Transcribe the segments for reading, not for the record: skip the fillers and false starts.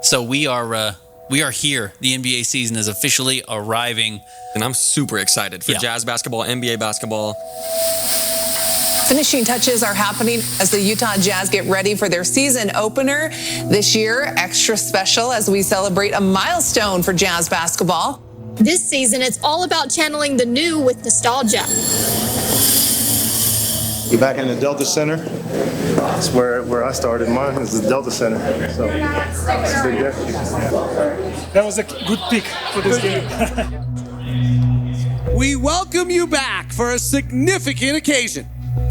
So we are here. The NBA season is officially arriving. And I'm super excited for Jazz basketball, NBA basketball. Finishing touches are happening as the Utah Jazz get ready for their season opener this year. Extra special as we celebrate a milestone for Jazz basketball. This season, it's all about channeling the new with nostalgia. We're back in the Delta Center. That's where I started. Mine is the Delta Center. So it's a big difference. That was a good pick for this game. We welcome you back for a significant occasion.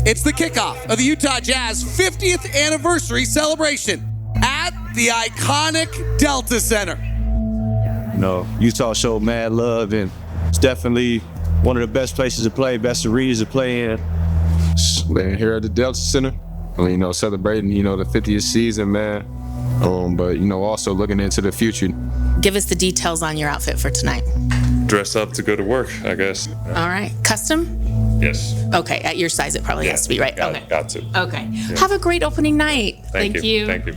It's the kickoff of the Utah Jazz 50th anniversary celebration at the iconic Delta Center. You know, Utah showed mad love, and it's definitely one of the best places to play, best arenas to play in. Man, here at the Delta Center, celebrating, the 50th season, man. But, also looking into the future. Give us the details on your outfit for tonight. Dress up to go to work, I guess. All right. Custom? Yes. Okay. At your size, it probably has to be, right? Got to. Okay. Yeah. Have a great opening night. Thank you. Thank you.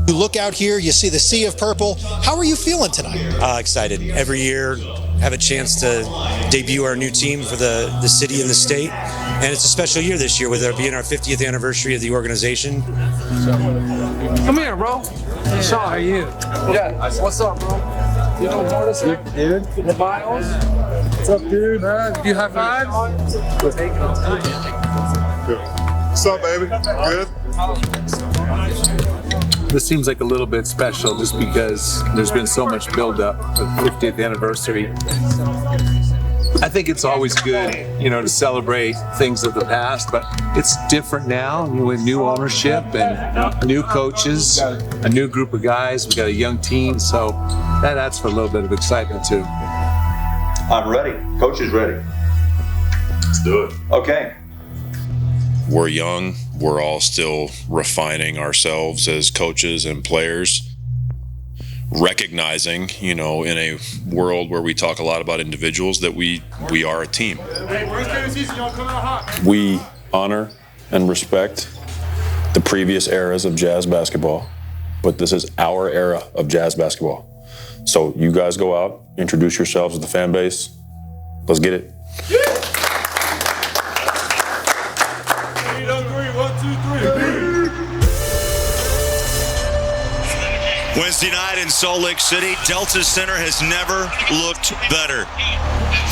You look out here, you see the sea of purple. How are you feeling tonight? Excited. Every year, have a chance to debut our new team for the city and the state. And it's a special year this year with it being our 50th anniversary of the organization. Come here, bro. Sean, how are you? Yeah. What's up, bro? You know Mortis? Dude. Miles? What's up, dude? Do you have five? What's up, baby? Good? This seems like a little bit special just because there's been so much build-up for the 50th anniversary. I think it's always good, to celebrate things of the past, but it's different now with new ownership and new coaches, a new group of guys. We got a young team, so that adds for a little bit of excitement too. I'm ready. Coach is ready. Let's do it. Okay. We're young. We're all still refining ourselves as coaches and players. Recognizing, in a world where we talk a lot about individuals, that we are a team. We honor and respect the previous eras of Jazz basketball, but this is our era of Jazz basketball. So you guys go out, introduce yourselves to the fan base. Let's get it. Wednesday night in Salt Lake City, Delta Center has never looked better.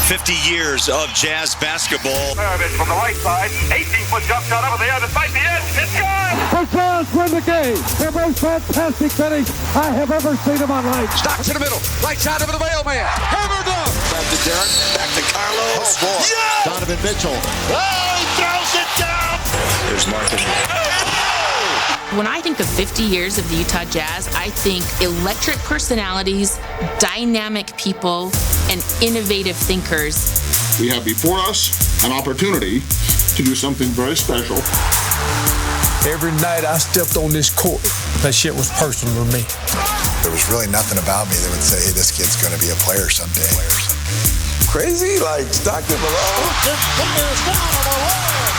50 years of Jazz basketball. Maravich from the right side, 18-foot jump shot over the air despite the edge. It's good! The Jazz win the game. The most fantastic finish I have ever seen in my life. Stock to the middle. Right side over the mailman. Hammer down. Back to Darren. Back to Carlos. Yes! Donovan Mitchell. Oh, he throws it down. There's Marcus. When I think of 50 years of the Utah Jazz, I think electric personalities, dynamic people, and innovative thinkers. We have before us an opportunity to do something very special. Every night I stepped on this court, that shit was personal to me. There was really nothing about me that would say, hey, this kid's going to be a player someday. Crazy, like Stockton and Malone.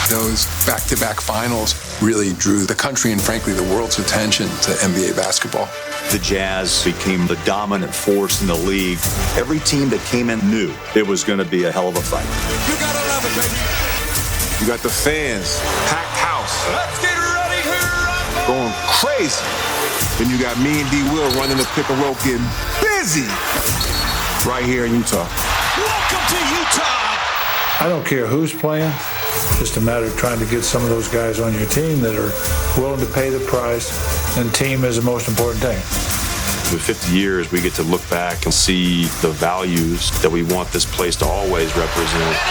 Those back-to-back finals really drew the country and, frankly, the world's attention to NBA basketball. The Jazz became the dominant force in the league. Every team that came in knew it was going to be a hell of a fight. You gotta love it, baby. You got the fans, packed house, Let's get ready to rumble. going crazy. Then you got me and D. Will running the pick and roll, getting busy right here in Utah. Welcome to Utah. I don't care who's playing. It's just a matter of trying to get some of those guys on your team that are willing to pay the price, and team is the most important thing. With 50 years, we get to look back and see the values that we want this place to always represent. And it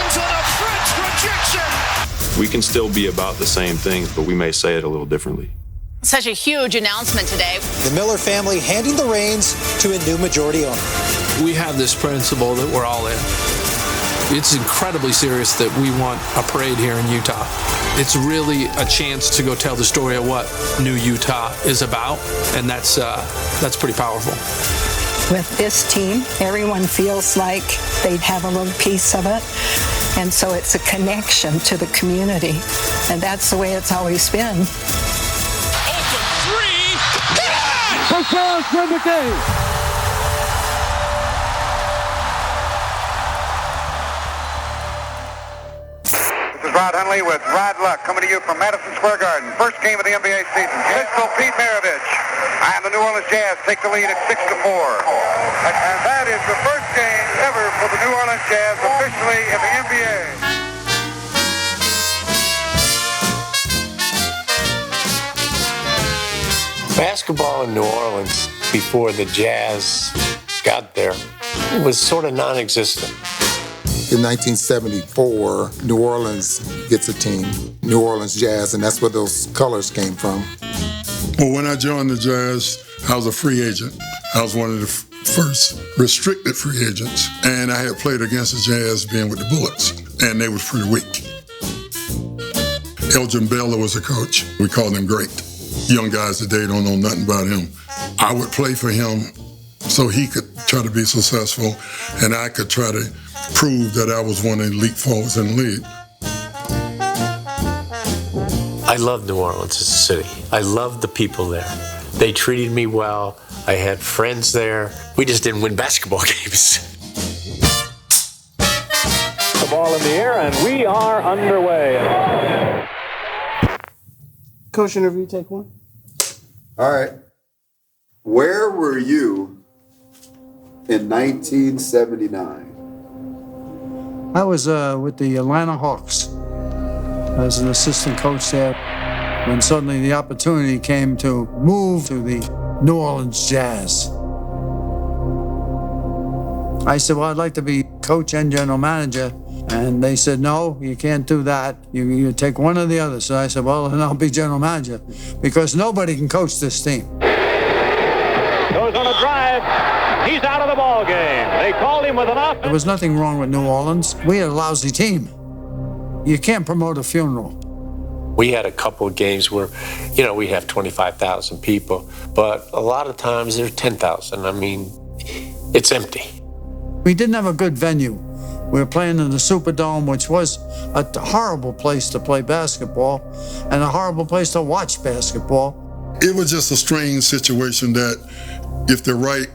ends on a French rejection. We can still be about the same things, but we may say it a little differently. Such a huge announcement today. The Miller family handing the reins to a new majority owner. We have this principle that we're all in. It's incredibly serious that we want a parade here in Utah. It's really a chance to go tell the story of what new Utah is about, and that's pretty powerful. With this team, everyone feels like they'd have a little piece of it, and so it's a connection to the community, and that's the way it's always been. Open Jazz win the game. This is Rod Hundley with Rod Luck coming to you from Madison Square Garden. First game of the NBA season. Pistol Pete Maravich and the New Orleans Jazz take the lead at 6-4. And that is the first game ever for the New Orleans Jazz officially in the NBA. Basketball in New Orleans before the Jazz got there was sort of non-existent. In 1974, New Orleans gets a team, New Orleans Jazz, and that's where those colors came from. Well, when I joined the Jazz, I was a free agent. I was one of the first restricted free agents, and I had played against the Jazz being with the Bullets, and they was pretty weak. Elgin Baylor was a coach. We called him great. Young guys today don't know nothing about him. I would play for him so he could try to be successful, and I could try to prove that I was one of the elite forwards in the league. I love New Orleans as a city. I loved the people there. They treated me well. I had friends there. We just didn't win basketball games. The ball in the air, and we are underway. Coach interview, take one. All right. Where were you in 1979? I was with the Atlanta Hawks as an assistant coach there when suddenly the opportunity came to move to the New Orleans Jazz. I said, well, I'd like to be coach and general manager. And they said, no, you can't do that. You take one or the other. So I said, well, then I'll be general manager because nobody can coach this team. Goes on a drive. He's out of the ball game. They called him with an offense. There was nothing wrong with New Orleans. We had a lousy team. You can't promote a funeral. We had a couple of games where, we have 25,000 people, but a lot of times there's 10,000. I mean, it's empty. We didn't have a good venue. We were playing in the Superdome, which was a horrible place to play basketball and a horrible place to watch basketball. It was just a strange situation that if the right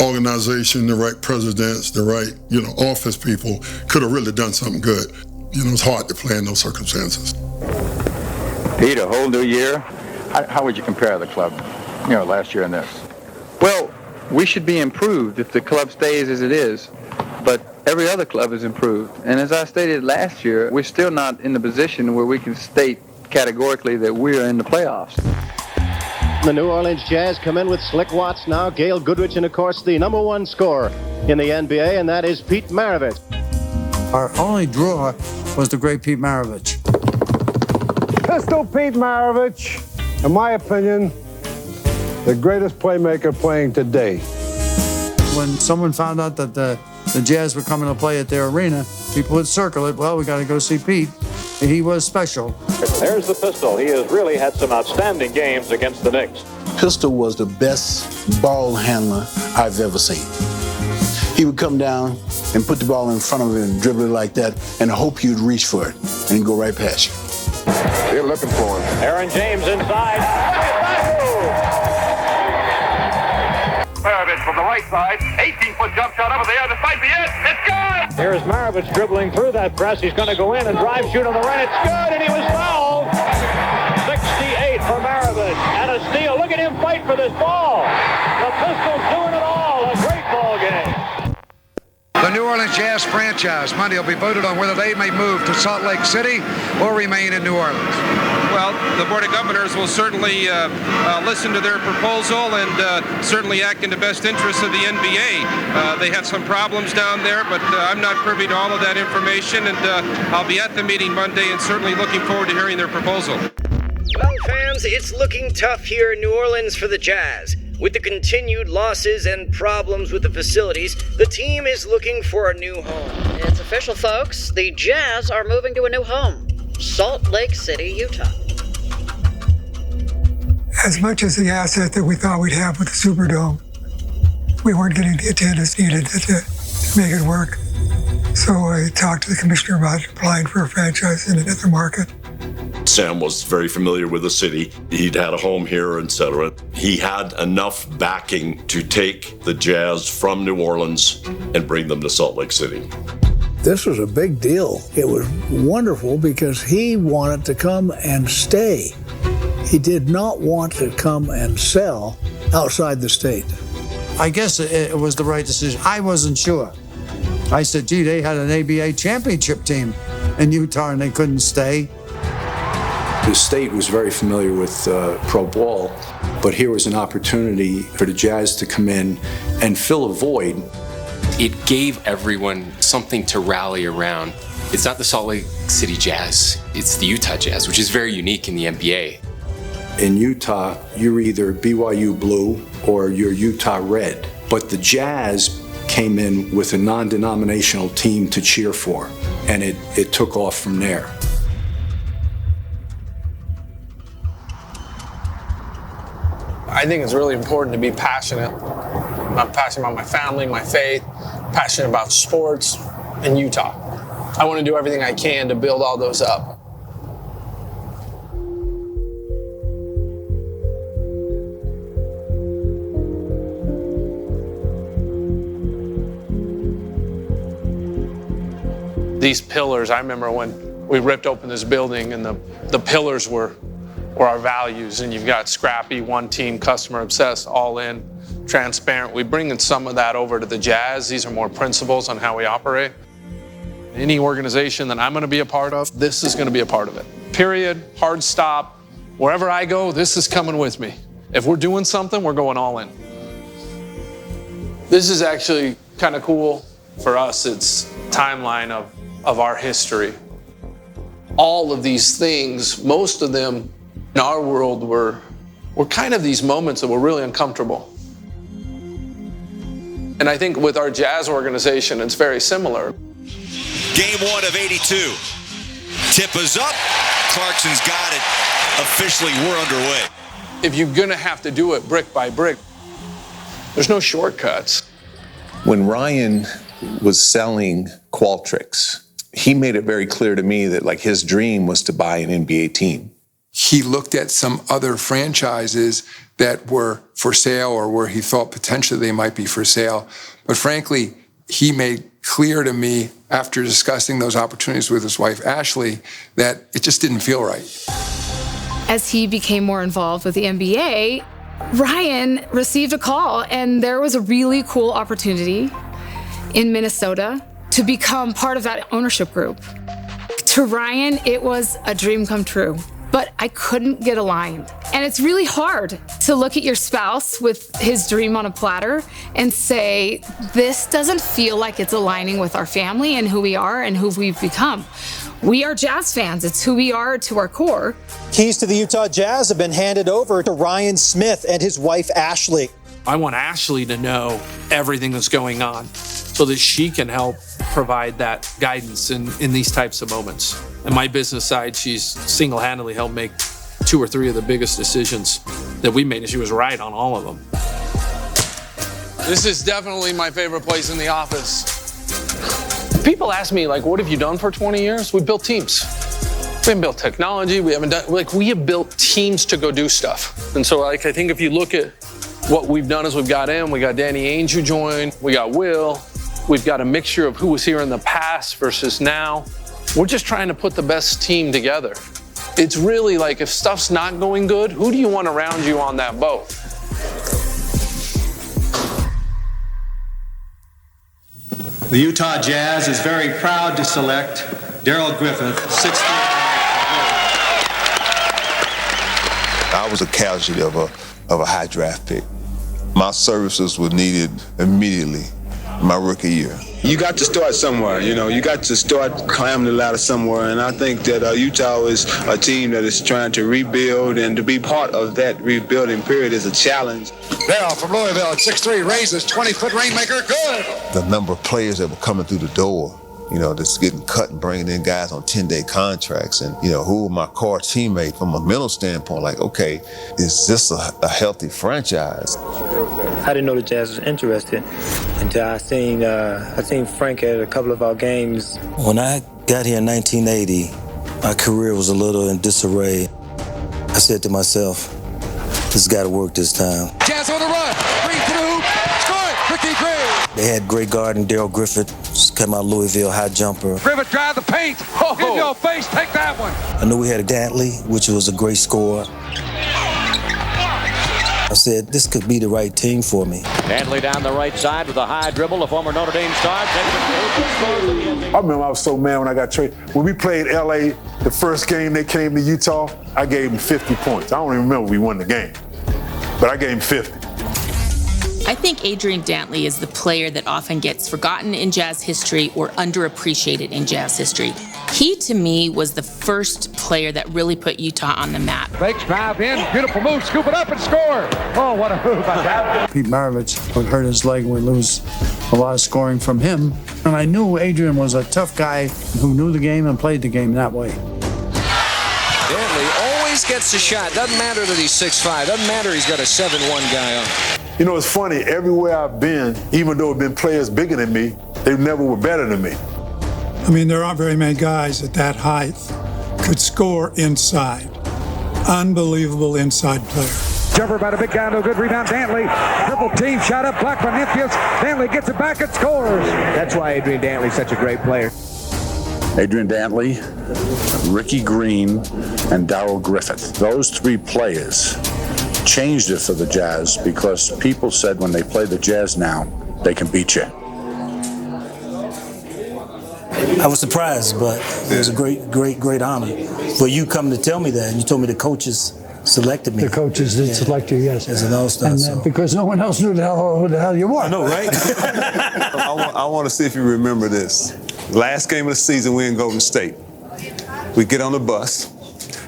organization, the right presidents, the right, office people could have really done something good. It's hard to play in those circumstances. Pete, a whole new year. How would you compare the club, last year and this? Well, we should be improved if the club stays as it is, but every other club is improved. And as I stated last year, we're still not in the position where we can state categorically that we're in the playoffs. The New Orleans Jazz come in with Slick Watts now, Gail Goodrich, and of course the number one scorer in the NBA, and that is Pete Maravich. Our only draw was the great Pete Maravich. Pistol Pete Maravich, in my opinion, the greatest playmaker playing today. When someone found out that the Jazz were coming to play at their arena, people would circle it. Well, we got to go see Pete. He was special. There's the Pistol. He has really had some outstanding games against the Knicks. Pistol was the best ball handler I've ever seen. He would come down and put the ball in front of him and dribble it like that and hope you'd reach for it and he'd go right past you. They're looking for him. Aaron James inside. Maravich from the right side, 18-foot jump shot up in the air, despite the edge, it's good! Here's Maravich dribbling through that press. He's going to go in and drive, shoot on the right. It's good, and he was fouled. 68 for Maravich, and a steal. Look at him fight for this ball. The Pistol's doing it all. A great ball game. The New Orleans Jazz franchise Monday will be voted on whether they may move to Salt Lake City or remain in New Orleans. Well, the Board of Governors will certainly listen to their proposal and certainly act in the best interest of the NBA. They have some problems down there, but I'm not privy to all of that information, and I'll be at the meeting Monday and certainly looking forward to hearing their proposal. Well, fans, it's looking tough here in New Orleans for the Jazz. With the continued losses and problems with the facilities, the team is looking for a new home. It's official, folks. The Jazz are moving to a new home, Salt Lake City, Utah. As much as the asset that we thought we'd have with the Superdome, we weren't getting the attendance needed to make it work. So I talked to the commissioner about applying for a franchise in another market. Sam was very familiar with the city. He'd had a home here, etc. He had enough backing to take the Jazz from New Orleans and bring them to Salt Lake City. This was a big deal. It was wonderful because he wanted to come and stay. He did not want to come and sell outside the state. I guess it was the right decision. I wasn't sure. I said, gee, they had an ABA championship team in Utah and they couldn't stay. The state was very familiar with pro ball, but here was an opportunity for the Jazz to come in and fill a void. It gave everyone something to rally around. It's not the Salt Lake City Jazz, it's the Utah Jazz, which is very unique in the NBA. In Utah, you're either BYU Blue or you're Utah Red. But the Jazz came in with a non-denominational team to cheer for, and it took off from there. I think it's really important to be passionate. I'm passionate about my family, my faith, passionate about sports, and Utah. I want to do everything I can to build all those up. These pillars, I remember when we ripped open this building and the pillars were our values, and you've got scrappy, one team, customer obsessed, all in, transparent. We bring in some of that over to the Jazz. These are more principles on how we operate. Any organization that I'm going to be a part of, this is going to be a part of it. Period, hard stop. Wherever I go, this is coming with me. If we're doing something, we're going all in. This is actually kind of cool for us. It's timeline of our history. All of these things, most of them in our world were kind of these moments that were really uncomfortable. And I think with our Jazz organization, it's very similar. Game 1 of 82. Tip is up. Clarkson's got it. Officially, we're underway. If you're gonna have to do it brick by brick, there's no shortcuts. When Ryan was selling Qualtrics, he made it very clear to me that like his dream was to buy an NBA team. He looked at some other franchises that were for sale or where he thought potentially they might be for sale. But frankly, he made clear to me after discussing those opportunities with his wife, Ashley, that it just didn't feel right. As he became more involved with the NBA, Ryan received a call, and there was a really cool opportunity in Minnesota to become part of that ownership group. To Ryan, it was a dream come true, but I couldn't get aligned. And it's really hard to look at your spouse with his dream on a platter and say, this doesn't feel like it's aligning with our family and who we are and who we've become. We are Jazz fans. It's who we are to our core. Keys to the Utah Jazz have been handed over to Ryan Smith and his wife, Ashley. I want Ashley to know everything that's going on so that she can help provide that guidance in these types of moments. And my business side, she's single-handedly helped make 2 or 3 of the biggest decisions that we made, and she was right on all of them. This is definitely my favorite place in the office. People ask me, like, what have you done for 20 years? We built teams. We haven't built technology. We have built teams to go do stuff. And so, like, I think if you look at what we've done is we got Danny Ainge who joined, we got Will, we've got a mixture of who was here in the past versus now. We're just trying to put the best team together. It's really like if stuff's not going good, who do you want around you on that boat? The Utah Jazz is very proud to select Darrell Griffith, 6'3". I was a casualty of a high draft pick. My services were needed immediately my rookie year. You got to start somewhere, you got to start climbing the ladder somewhere, and I think that Utah is a team that is trying to rebuild, and to be part of that rebuilding period is a challenge. Darrell from Louisville, 6'3", raises, 20-foot rainmaker, good! The number of players that were coming through the door, that's getting cut and bringing in guys on 10-day contracts, and, who were my core teammate from a mental standpoint, like, okay, is this a healthy franchise? I didn't know the Jazz was interested until I seen Frank at a couple of our games. When I got here in 1980, my career was a little in disarray, I said to myself, this has got to work this time. Jazz on the run. Green to the hoop. Score it. Ricky Green. They had great guard in Daryl Griffith, just came out of Louisville, high jumper. Griffith drive the paint. In your face. Take that one. I knew we had a Dantley, which was a great scorer. I said, this could be the right team for me. Dantley down the right side with a high dribble, the former Notre Dame star. I remember I was so mad when I got traded. When we played LA, the first game they came to Utah, I gave them 50 points. I don't even remember we won the game, but I gave them 50. I think Adrian Dantley is the player that often gets forgotten in Jazz history or underappreciated in Jazz history. He, to me, was the first player that really put Utah on the map. Fakes, drive in, beautiful move, scoop it up and score. Oh, what a move by that. Pete Maravich would hurt his leg and we lose a lot of scoring from him. And I knew Adrian was a tough guy who knew the game and played the game that way. Dantley always gets a shot. Doesn't matter that he's 6'5". Doesn't matter he's got a 7'1" guy on. You know, it's funny, everywhere I've been, even though there have been players bigger than me, they never were better than me. I mean, there aren't very many guys at that height could score inside. Unbelievable inside player. Jumper by the big guy, no good rebound. Dantley, triple team, shot up, blocked by Nymphius. Dantley gets it back and scores. That's why Adrian Dantley's such a great player. Adrian Dantley, Ricky Green, and Daryl Griffith. Those three players changed it for the Jazz because people said when they play the Jazz now, they can beat you. I was surprised, but it was a great honor for you coming to tell me that. And you told me the coaches selected me. The coaches did select you, yes. As an all-star. And because no one else knew who the hell you were. I know, right? I want to see if you remember this. Last game of the season, we're in Golden State. We get on the bus.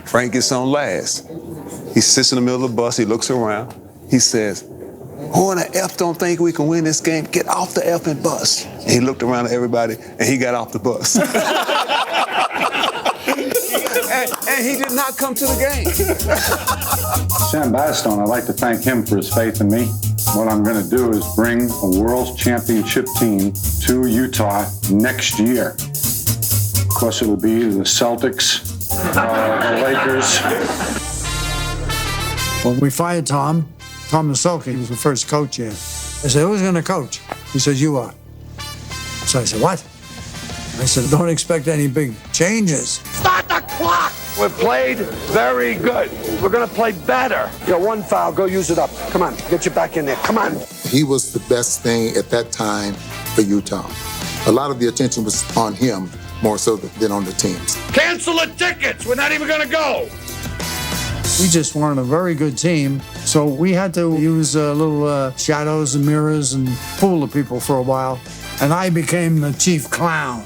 Frank gets on last. He sits in the middle of the bus. He looks around. He says, who in the F don't think we can win this game? Get off the effing bus. And he looked around at everybody, and he got off the bus. and he did not come to the game. Sam Battistone, I'd like to thank him for his faith in me. What I'm going to do is bring a world championship team to Utah next year. Of course, it'll be the Celtics, the Lakers. When we fired Tom Maselke was the first coach here. I said, who's going to coach? He says, you are. So I said, what? I said, don't expect any big changes. Start the clock! We've played very good. We're going to play better. You got one foul, go use it up. Come on, get you back in there. Come on. He was the best thing at that time for Utah. A lot of the attention was on him more so than on the teams. Cancel the tickets! We're not even going to go! We just weren't a very good team, so we had to use little shadows and mirrors and fool the people for a while. And I became the chief clown.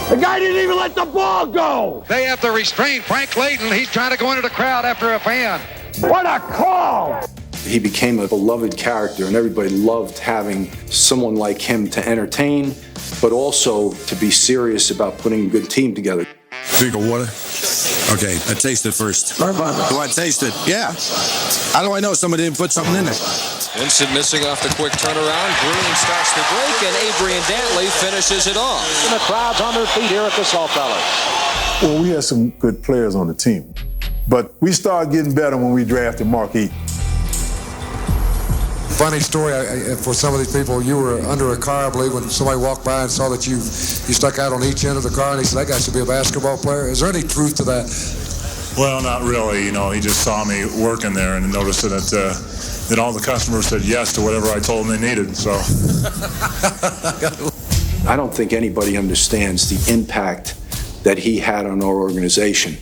The guy didn't even let the ball go! They have to restrain Frank Layden. He's trying to go into the crowd after a fan. What a call! He became a beloved character, and everybody loved having someone like him to entertain, but also to be serious about putting a good team together. Drink of water? Okay, I taste it first. Do I taste it? Yeah. How do I know somebody didn't put something in it? Vincent missing off the quick turnaround. Green starts the break, and Adrian Dantley finishes it off. And the crowd's on their feet here at the Salt Palace. Well, we had some good players on the team, but we started getting better when we drafted Mark Eaton. Funny story, for some of these people, you were under a car, I believe, when somebody walked by and saw that you stuck out on each end of the car, and he said, that guy should be a basketball player. Is there any truth to that? Well, not really. You know, he just saw me working there and noticed that all the customers said yes to whatever I told them they needed, so. I don't think anybody understands the impact that he had on our organization.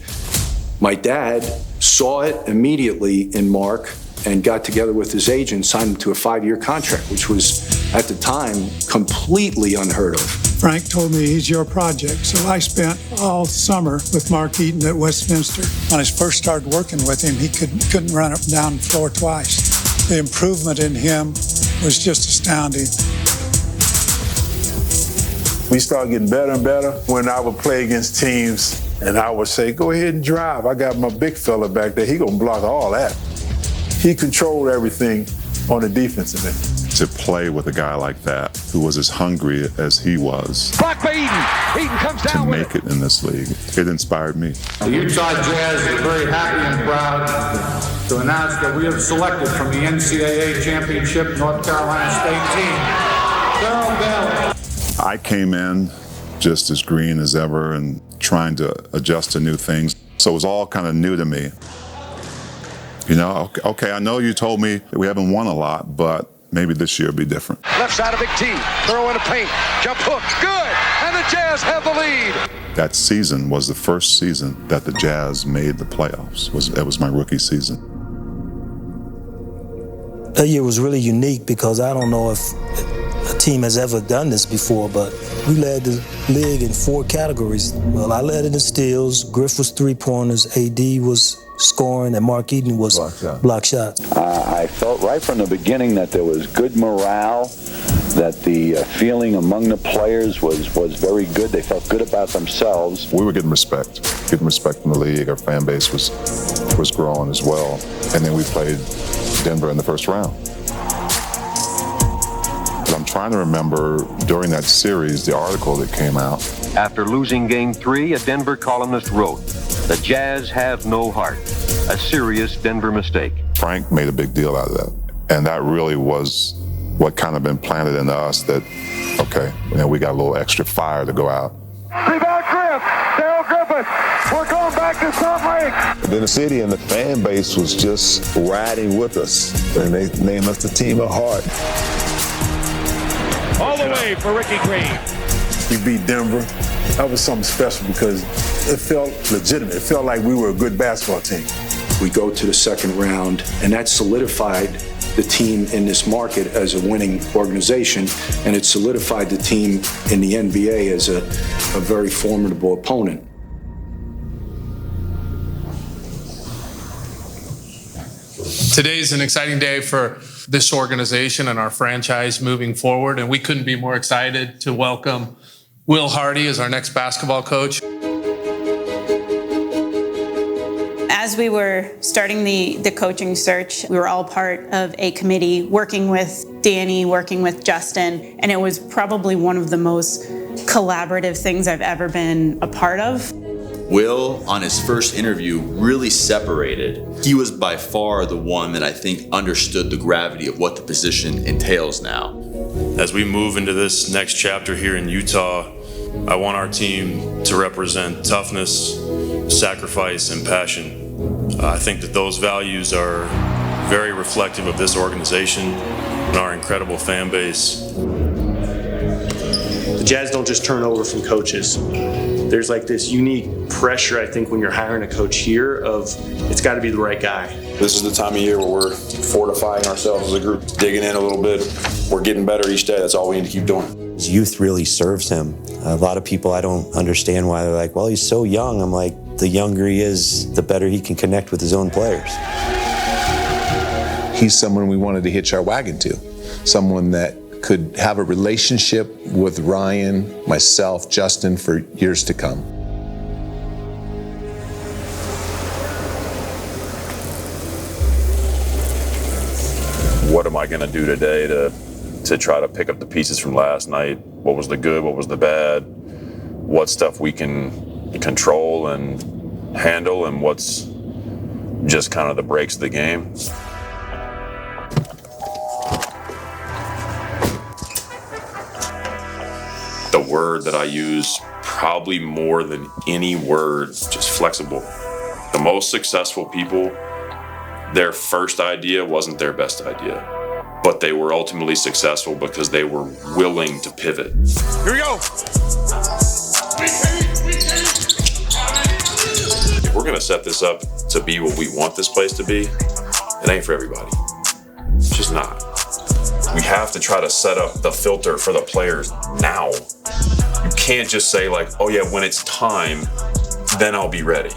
My dad saw it immediately in Mark and got together with his agent, signed him to a 5-year contract, which was, at the time, completely unheard of. Frank told me he's your project, so I spent all summer with Mark Eaton at Westminster. When I first started working with him, he couldn't run up and down the floor twice. The improvement in him was just astounding. We started getting better and better when I would play against teams, and I would say, go ahead and drive. I got my big fella back there. He gonna block all that. He controlled everything on the defensive end. to play with a guy like that who was as hungry as he was. Blocked by Eden. Eden comes down to make it in this league. It inspired me. The Utah Jazz are very happy and proud to announce that we have selected from the NCAA Championship North Carolina State team, Daryl Daly. I came in just as green as ever and trying to adjust to new things. So it was all kind of new to me. You know, okay, I know you told me that we haven't won a lot, but maybe this year will be different. Left side of Big T. Throw in a paint. Jump hook. Good. And the Jazz have the lead. That season was the first season that the Jazz made the playoffs. That was my rookie season. That year was really unique because I don't know if a team has ever done this before, but we led the league in 4 categories. Well, I led it in steals, Griff was 3-pointers, AD was scoring, and Mark Eden was block shots. I felt right from the beginning that there was good morale, that the feeling among the players was very good. They felt good about themselves. We were getting respect from the league. Our fan base was growing as well. And then we played Denver in the first round. But I'm trying to remember during that series, the article that came out. After losing Game 3, a Denver columnist wrote, "The Jazz have no heart. A serious Denver mistake." Frank made a big deal out of that. And that really was what kind of been planted in us that, okay, we got a little extra fire to go out. Rebound Griff. Daryl Griffith. We're going back to Salt Lake. Then the city and the fan base was just riding with us. And they named us the team of heart. All the way for Ricky Green. We beat Denver. That was something special because it felt legitimate. It felt like we were a good basketball team. We go to the second round, and that solidified the team in this market as a winning organization, and it solidified the team in the NBA as a very formidable opponent. Today's an exciting day for this organization and our franchise moving forward, and we couldn't be more excited to welcome Will Hardy as our next basketball coach. As we were starting the coaching search, we were all part of a committee working with Danny, working with Justin, and it was probably one of the most collaborative things I've ever been a part of. Will, on his first interview, really separated. He was by far the one that I think understood the gravity of what the position entails now. As we move into this next chapter here in Utah, I want our team to represent toughness, sacrifice, and passion. I think that those values are very reflective of this organization and our incredible fan base. The Jazz don't just turn over from coaches. There's like this unique pressure, I think, when you're hiring a coach here of it's got to be the right guy. This is the time of year where we're fortifying ourselves as a group, digging in a little bit. We're getting better each day. That's all we need to keep doing. His youth really serves him. A lot of people, I don't understand why they're like, well, he's so young. I'm like, the younger he is, the better he can connect with his own players. He's someone we wanted to hitch our wagon to, someone that could have a relationship with Ryan, myself, Justin for years to come. What am I going to do today to try to pick up the pieces from last night? What was the good? What was the bad? What stuff we can control and handle, and what's just kind of the breaks of the game? The word that I use probably more than any word, just flexible. The most successful people, their first idea wasn't their best idea, but they were ultimately successful because they were willing to pivot. Here we go. If we're gonna set this up to be what we want this place to be, it ain't for everybody. It's just not. We have to try to set up the filter for the players now. You can't just say like, oh yeah, when it's time, then I'll be ready.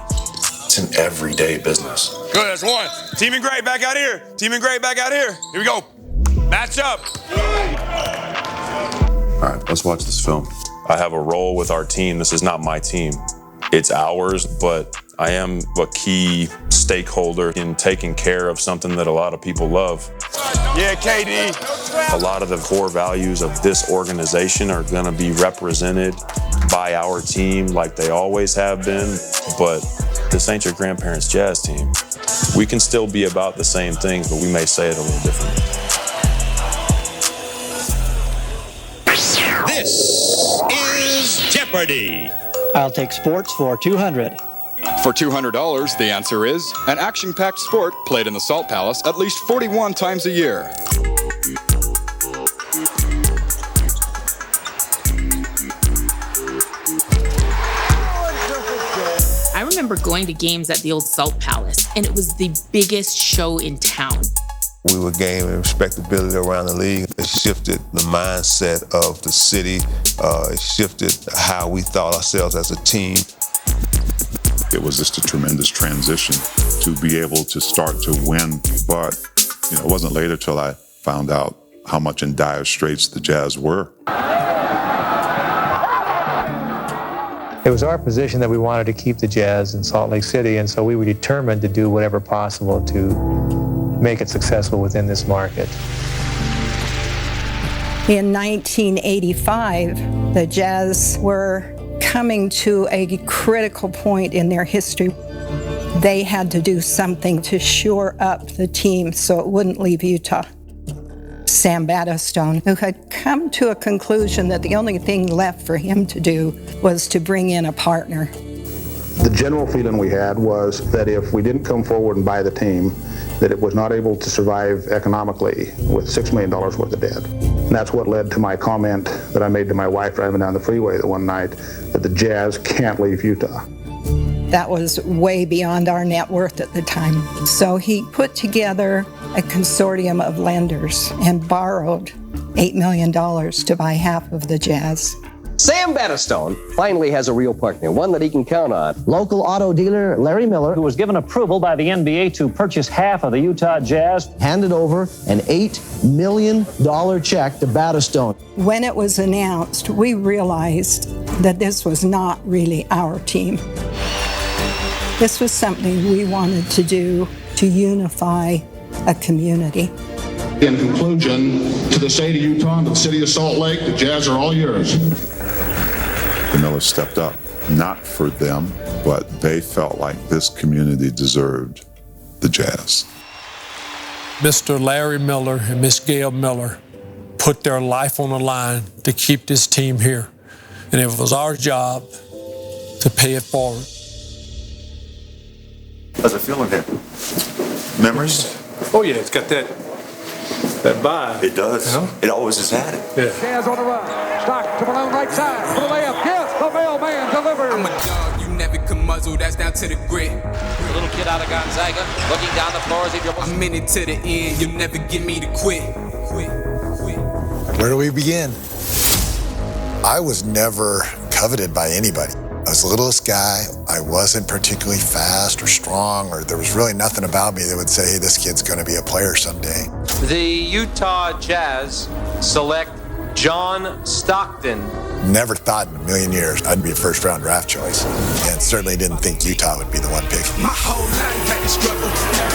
It's an everyday business. Good, that's one. Team in gray back out here. Team in gray back out here. Here we go. Match up. All right, let's watch this film. I have a role with our team. This is not my team. It's ours, but I am a key stakeholder in taking care of something that a lot of people love. Yeah, KD. A lot of the core values of this organization are going to be represented by our team like they always have been, but this ain't your grandparents' Jazz team. We can still be about the same things, but we may say it a little differently. This is Jeopardy! I'll take sports for $200. For $200, the answer is an action-packed sport played in the Salt Palace at least 41 times a year. I remember going to games at the old Salt Palace, and it was the biggest show in town. We were gaining respectability around the league. It shifted the mindset of the city. It shifted how we thought ourselves as a team. It was just a tremendous transition to be able to start to win. But it wasn't later till I found out how much in dire straits the Jazz were. It was our position that we wanted to keep the Jazz in Salt Lake City, and so we were determined to do whatever possible to make it successful within this market. In 1985, the Jazz were coming to a critical point in their history. They had to do something to shore up the team so it wouldn't leave Utah. Sam Battistone, who had come to a conclusion that the only thing left for him to do was to bring in a partner. The general feeling we had was that if we didn't come forward and buy the team, that it was not able to survive economically with $6 million worth of debt. And that's what led to my comment that I made to my wife driving down the freeway the one night, that the Jazz can't leave Utah. That was way beyond our net worth at the time. So he put together a consortium of lenders and borrowed $8 million to buy half of the Jazz. Sam Battistone finally has a real partner, one that he can count on. Local auto dealer Larry Miller, who was given approval by the NBA to purchase half of the Utah Jazz, handed over an $8 million check to Battistone. When it was announced, we realized that this was not really our team. This was something we wanted to do to unify a community. In conclusion, to the state of Utah and to the city of Salt Lake, the Jazz are all yours. The Millers stepped up, not for them, but they felt like this community deserved the Jazz. Mr. Larry Miller and Miss Gail Miller put their life on the line to keep this team here. And it was our job to pay it forward. How's it feeling here? Memories? Oh yeah, it's got that vibe. It does. You know? It always has had it. Yeah. Jazz on the run. Stock to Malone right side. For the layup. Yes, the mailman delivers. I'm a dog. You never can muzzle. That's down to the grit. A little kid out of Gonzaga, looking down the floor as he dribbles. I'm in it to the end. You'll never get me to quit. Where do we begin? I was never coveted by anybody. I was the littlest guy. I wasn't particularly fast or strong, or there was really nothing about me that would say, hey, this kid's going to be a player someday. The Utah Jazz select John Stockton. Never thought in a million years I'd be a first-round draft choice, and certainly didn't think Utah would be the one pick.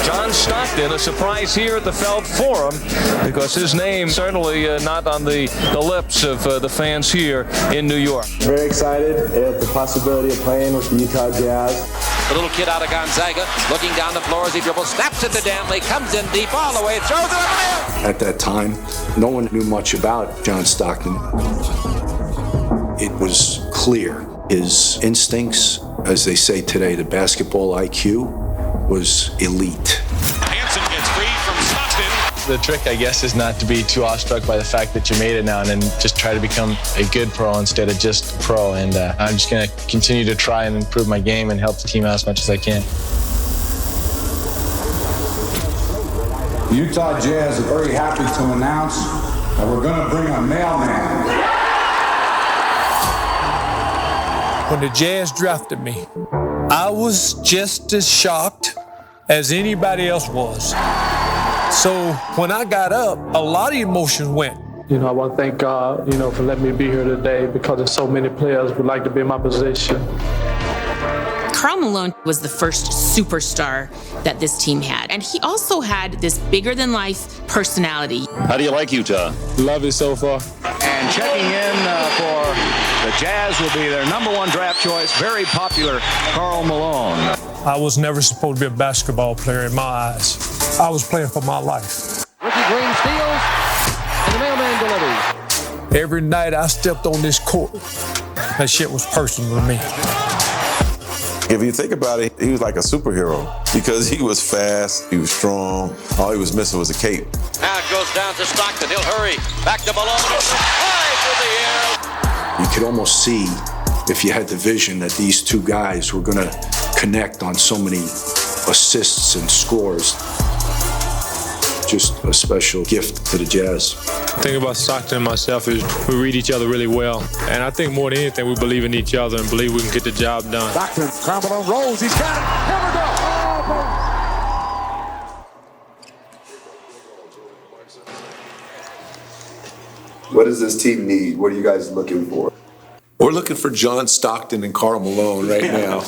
John Stockton, a surprise here at the Feld Forum, because his name certainly not on the lips of the fans here in New York. Very excited at the possibility of playing with the Utah Jazz. The little kid out of Gonzaga, looking down the floor as he dribbles, snaps it to Danley, comes in deep all the way, throws it away. At that time, no one knew much about John Stockton. It was clear. His instincts, as they say today, the basketball IQ, was elite. Hansen gets free from Stockton. The trick, I guess, is not to be too awestruck by the fact that you made it now and then just try to become a good pro instead of just a pro. And I'm just going to continue to try and improve my game and help the team out as much as I can. The Utah Jazz are very happy to announce that we're going to bring a mailman. When the Jazz drafted me, I was just as shocked as anybody else was. So when I got up, a lot of emotions went. I want to thank God, for letting me be here today, because there's so many players would like to be in my position. Karl Malone was the first superstar that this team had. And he also had this bigger-than-life personality. How do you like Utah? Love it so far. And checking in for the Jazz will be their number 1 draft choice, very popular Karl Malone. I was never supposed to be a basketball player in my eyes. I was playing for my life. Ricky Green steals, and the mailman delivers. Every night I stepped on this court, that shit was personal to me. If you think about it, he was like a superhero because he was fast, he was strong. All he was missing was a cape. Now it goes down to Stockton. He'll hurry. Back to Malone. High through the air. You could almost see, if you had the vision, that these two guys were going to connect on so many assists and scores. Just a special gift to the Jazz. The thing about Stockton and myself is we read each other really well. And I think more than anything, we believe in each other and believe we can get the job done. Stockton, Karl Malone rolls. He's got it. Hammered up. What does this team need? What are you guys looking for? We're looking for John Stockton and Karl Malone right now.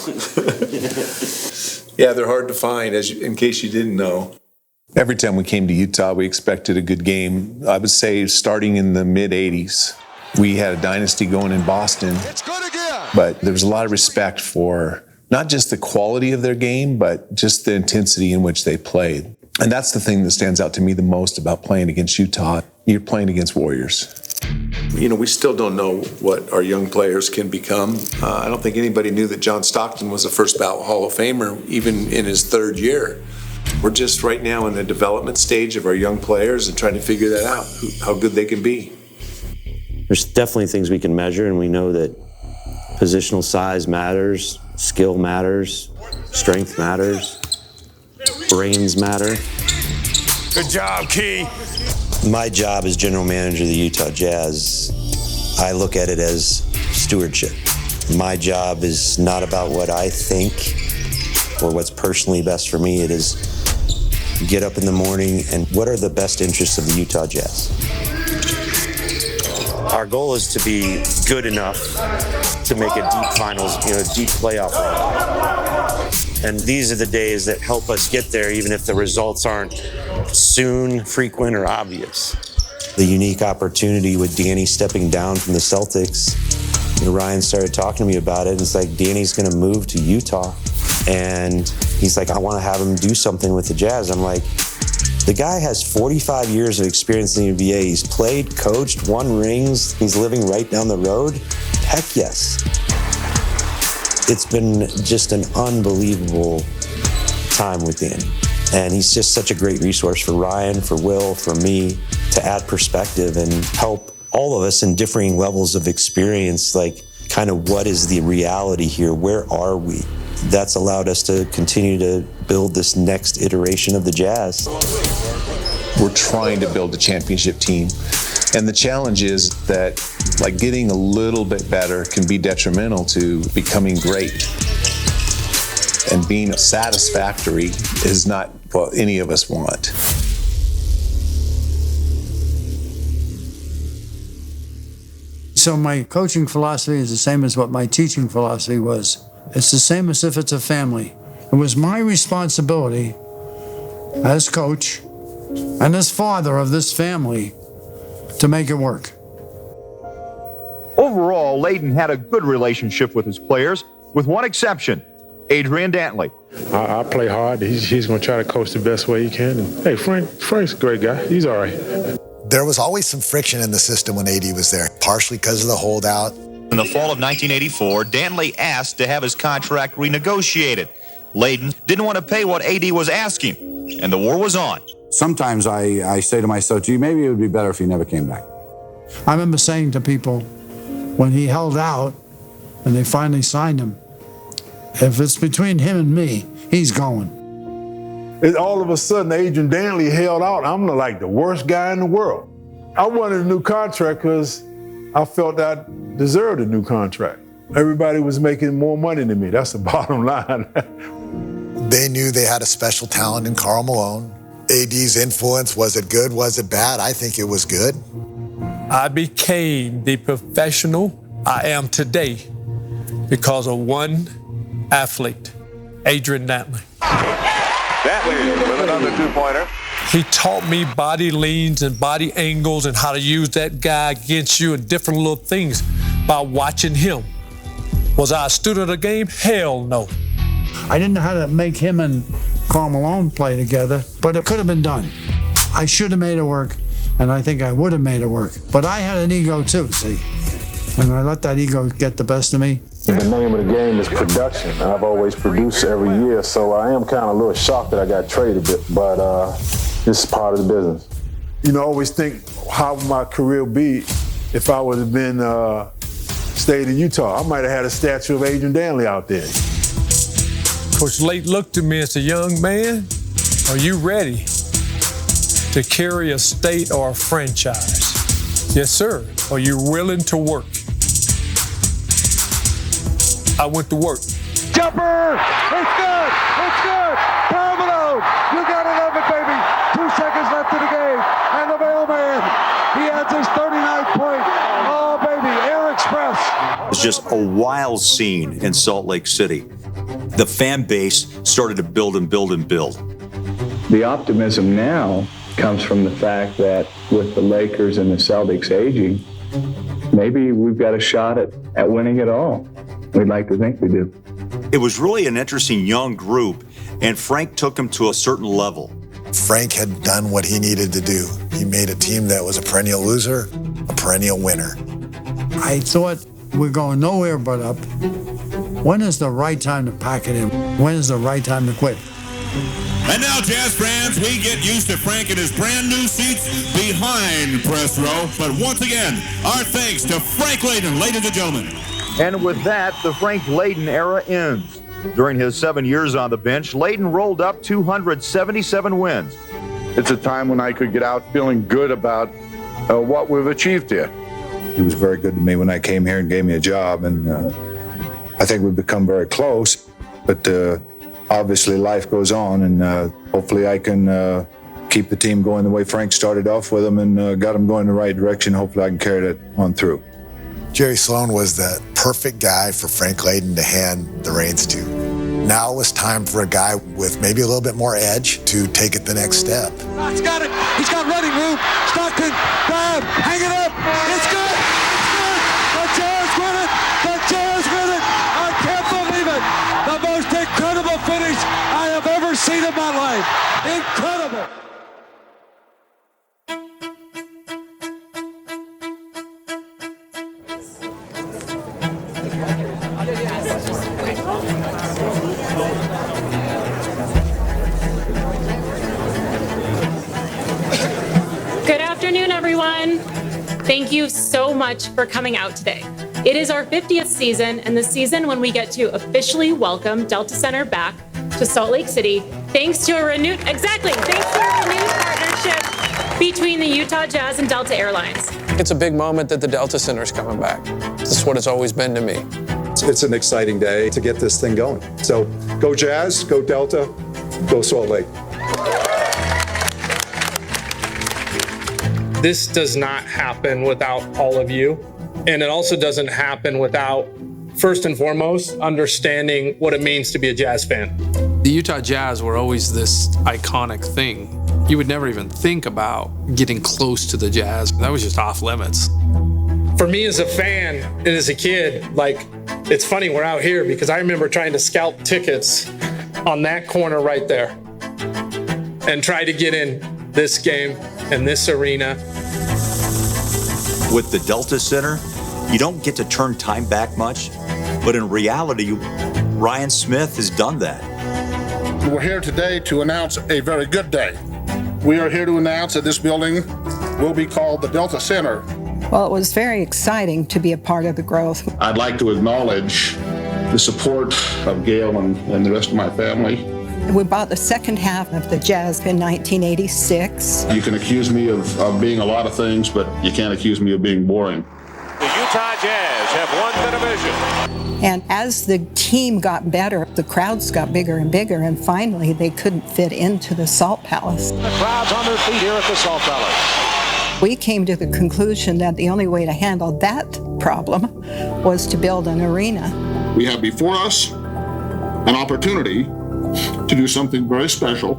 Yeah, they're hard to find, in case you didn't know. Every time we came to Utah, we expected a good game. I would say starting in the mid-'80s, we had a dynasty going in Boston. It's good again. But there was a lot of respect for not just the quality of their game, but just the intensity in which they played. And that's the thing that stands out to me the most about playing against Utah. You're playing against Warriors. You know, we still don't know what our young players can become. I don't think anybody knew that John Stockton was a first ballot Hall of Famer, even in his third year. We're just right now in the development stage of our young players and trying to figure that out, how good they can be. There's definitely things we can measure, and we know that positional size matters, skill matters, strength matters, brains matter. Good job, Key. My job as general manager of the Utah Jazz, I look at it as stewardship. My job is not about what I think or what's personally best for me. It is get up in the morning and what are the best interests of the Utah Jazz. Our goal is to be good enough to make a deep finals, deep playoff run. And these are the days that help us get there, even if the results aren't soon, frequent, or obvious. The unique opportunity with Danny stepping down from the Celtics, Ryan started talking to me about it, and it's like, Danny's going to move to Utah. And he's like, I want to have him do something with the Jazz. I'm like, the guy has 45 years of experience in the NBA. He's played, coached, won rings. He's living right down the road. Heck yes. It's been just an unbelievable time with Danny. And he's just such a great resource for Ryan, for Will, for me, to add perspective and help all of us in differing levels of experience, like kind of what is the reality here? Where are we? That's allowed us to continue to build this next iteration of the Jazz. We're trying to build a championship team. And the challenge is that, like, getting a little bit better can be detrimental to becoming great. And being satisfactory is not what any of us want. So my coaching philosophy is the same as what my teaching philosophy was. It's the same as if it's a family. It was my responsibility as coach and as father of this family to make it work. Overall, Layden had a good relationship with his players, with one exception, Adrian Dantley. I play hard. He's going to try to coach the best way he can. And, hey, Frank's a great guy. He's all right. There was always some friction in the system when AD was there, partially because of the holdout. In the fall of 1984, Dantley asked to have his contract renegotiated. Layden didn't want to pay what AD was asking, and the war was on. Sometimes I say to myself, gee, maybe it would be better if he never came back. I remember saying to people when he held out and they finally signed him, if it's between him and me, he's going. All of a sudden, Adrian Dantley held out. I'm like the worst guy in the world. I wanted a new contract because I felt I deserved a new contract. Everybody was making more money than me. That's the bottom line. They knew they had a special talent in Karl Malone. AD's influence, was it good, was it bad? I think it was good. I became the professional I am today because of one athlete, Adrian Dantley. Dantley with another two-pointer. He taught me body leans and body angles and how to use that guy against you and different little things by watching him. Was I a student of the game? Hell no. I didn't know how to make him and Karl Malone play together, but it could have been done. I should have made it work, and I think I would have made it work. But I had an ego too, see? And I let that ego get the best of me. The name of the game is production. I've always produced every year, so I am kind of a little shocked that I got traded, but this is part of the business. You know, I always think how my career would be if I would have been stayed in Utah. I might have had a statue of Adrian Dantley out there. Coach Layden looked at me and said, young man, are you ready to carry a state or a franchise? Yes, sir. Are you willing to work? I went to work. Jumper! It's good! It's good! Karl Malone! You got it, Evan, baby! 2 seconds left in the game. And the mailman, he adds his 39th point. Oh, baby, Air Express. It's just a wild scene in Salt Lake City. The fan base started to build and build and build. The optimism now comes from the fact that with the Lakers and the Celtics aging, maybe we've got a shot at winning it all. We'd like to think we do. It was really an interesting young group, and Frank took them to a certain level. Frank had done what he needed to do. He made a team that was a perennial loser, a perennial winner. I thought we're going nowhere but up. When is the right time to pack it in? When is the right time to quit? And now, Jazz fans, we get used to Frank and his brand new seats behind press row. But once again, our thanks to Frank Layden, ladies and gentlemen. And with that, the Frank Layden era ends. During his 7 years on the bench, Layden rolled up 277 wins. It's a time when I could get out feeling good about what we've achieved here. He was very good to me when I came here and gave me a job, and I think we've become very close, but obviously life goes on, and hopefully I can keep the team going the way Frank started off with them and got them going in the right direction. Hopefully I can carry that on through. Jerry Sloan was the perfect guy for Frank Layden to hand the reins to. Now it was time for a guy with maybe a little bit more edge to take it the next step. He's got it. He's got running room. Stockton, grab, hang it up. It's good. It's good. The Jazz win it. The Jazz win it. I can't believe it. The most incredible finish I have ever seen in my life. Incredible. Good afternoon, everyone. Thank you so much for coming out today. It is our 50th season and the season when we get to officially welcome Delta Center back to Salt Lake City, thanks to a renewed partnership between the Utah Jazz and Delta Airlines. It's a big moment that the Delta Center is coming back. This is what it's always been to me. It's an exciting day to get this thing going. So go Jazz, go Delta, go Salt Lake. This does not happen without all of you. And it also doesn't happen without, first and foremost, understanding what it means to be a Jazz fan. The Utah Jazz were always this iconic thing. You would never even think about getting close to the Jazz. That was just off limits. For me as a fan and as a kid, it's funny we're out here because I remember trying to scalp tickets on that corner right there and try to get in this game and this arena. With the Delta Center, you don't get to turn time back much, but in reality, Ryan Smith has done that. We're here today to announce a very good day. We are here to announce that this building will be called the Delta Center. Well, it was very exciting to be a part of the growth. I'd like to acknowledge the support of Gail and the rest of my family. We bought the second half of the Jazz in 1986. You can accuse me of being a lot of things, but you can't accuse me of being boring. The Utah Jazz have won the division. And as the team got better, the crowds got bigger and bigger, and finally they couldn't fit into the Salt Palace. The crowd's on their feet here at the Salt Palace. We came to the conclusion that the only way to handle that problem was to build an arena. We have before us an opportunity to do something very special.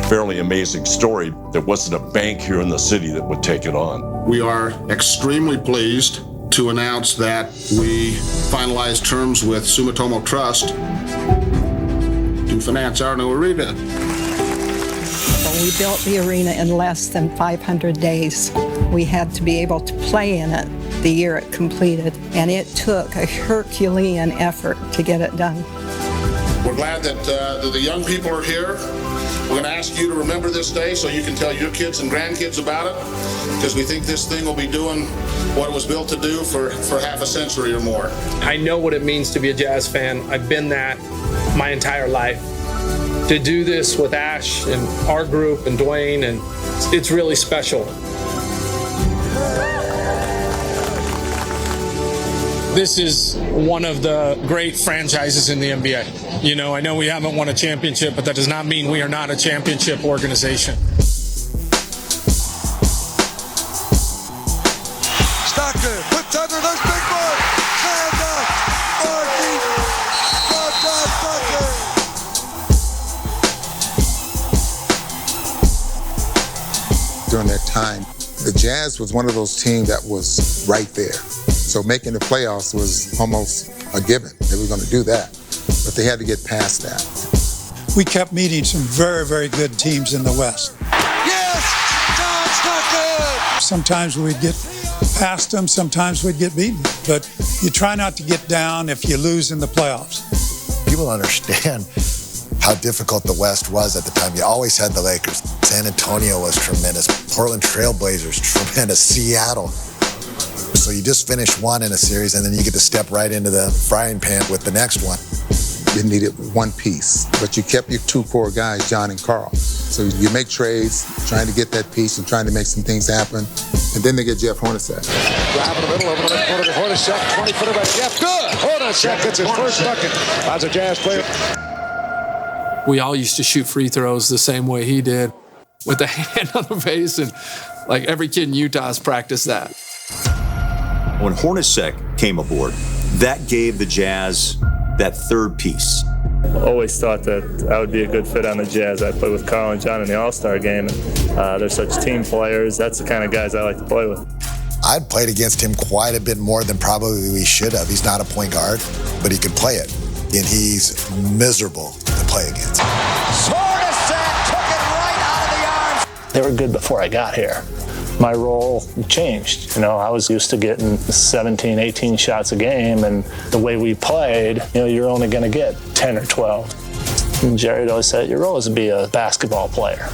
Fairly amazing story. There wasn't a bank here in the city that would take it on. We are extremely pleased to announce that we finalized terms with Sumitomo Trust to finance our new arena. We built the arena in less than 500 days. We had to be able to play in it the year it completed, and it took a Herculean effort to get it done. We're glad that the young people are here. We're going to ask you to remember this day so you can tell your kids and grandkids about it, because we think this thing will be doing what it was built to do for half a century or more. I know what it means to be a Jazz fan. I've been that my entire life. To do this with Ash and our group and Dwayne, and it's really special. This is one of the great franchises in the NBA. You know, I know we haven't won a championship, but that does not mean we are not a championship organization. Stockton puts under those big boys. Stand up. During that time, the Jazz was one of those teams that was right there. So making the playoffs was almost a given. They were going to do that, but they had to get past that. We kept meeting some very, very good teams in the West. Yes! John Stockton! Sometimes we'd get past them, sometimes we'd get beaten. But you try not to get down if you lose in the playoffs. People understand how difficult the West was at the time. You always had the Lakers. San Antonio was tremendous. Portland Trailblazers, tremendous. Seattle. So you just finish one in a series, and then you get to step right into the frying pan with the next one. You needed one piece, but you kept your two core guys, John and Carl. So you make trades, trying to get that piece and trying to make some things happen. And then they get Jeff Hornacek. Drive in the middle, over the corner to Hornacek. 20-footer by Jeff. Good! Hornacek gets his first bucket as a Jazz player. We all used to shoot free throws the same way he did, with the hand on the face, and like every kid in Utah has practiced that. When Hornacek came aboard, that gave the Jazz that third piece. Always thought that I would be a good fit on the Jazz. I played with Carl and John in the All-Star game, and they're such team players. That's the kind of guys I like to play with. I'd played against him quite a bit more than probably we should have. He's not a point guard, but he can play it, and he's miserable to play against. Hornacek took it right out of the arms. They were good before I got here. My role changed. You know, I was used to getting 17, 18 shots a game, and the way we played, you know, you're only going to get 10 or 12. And Jerry always said, your role is to be a basketball player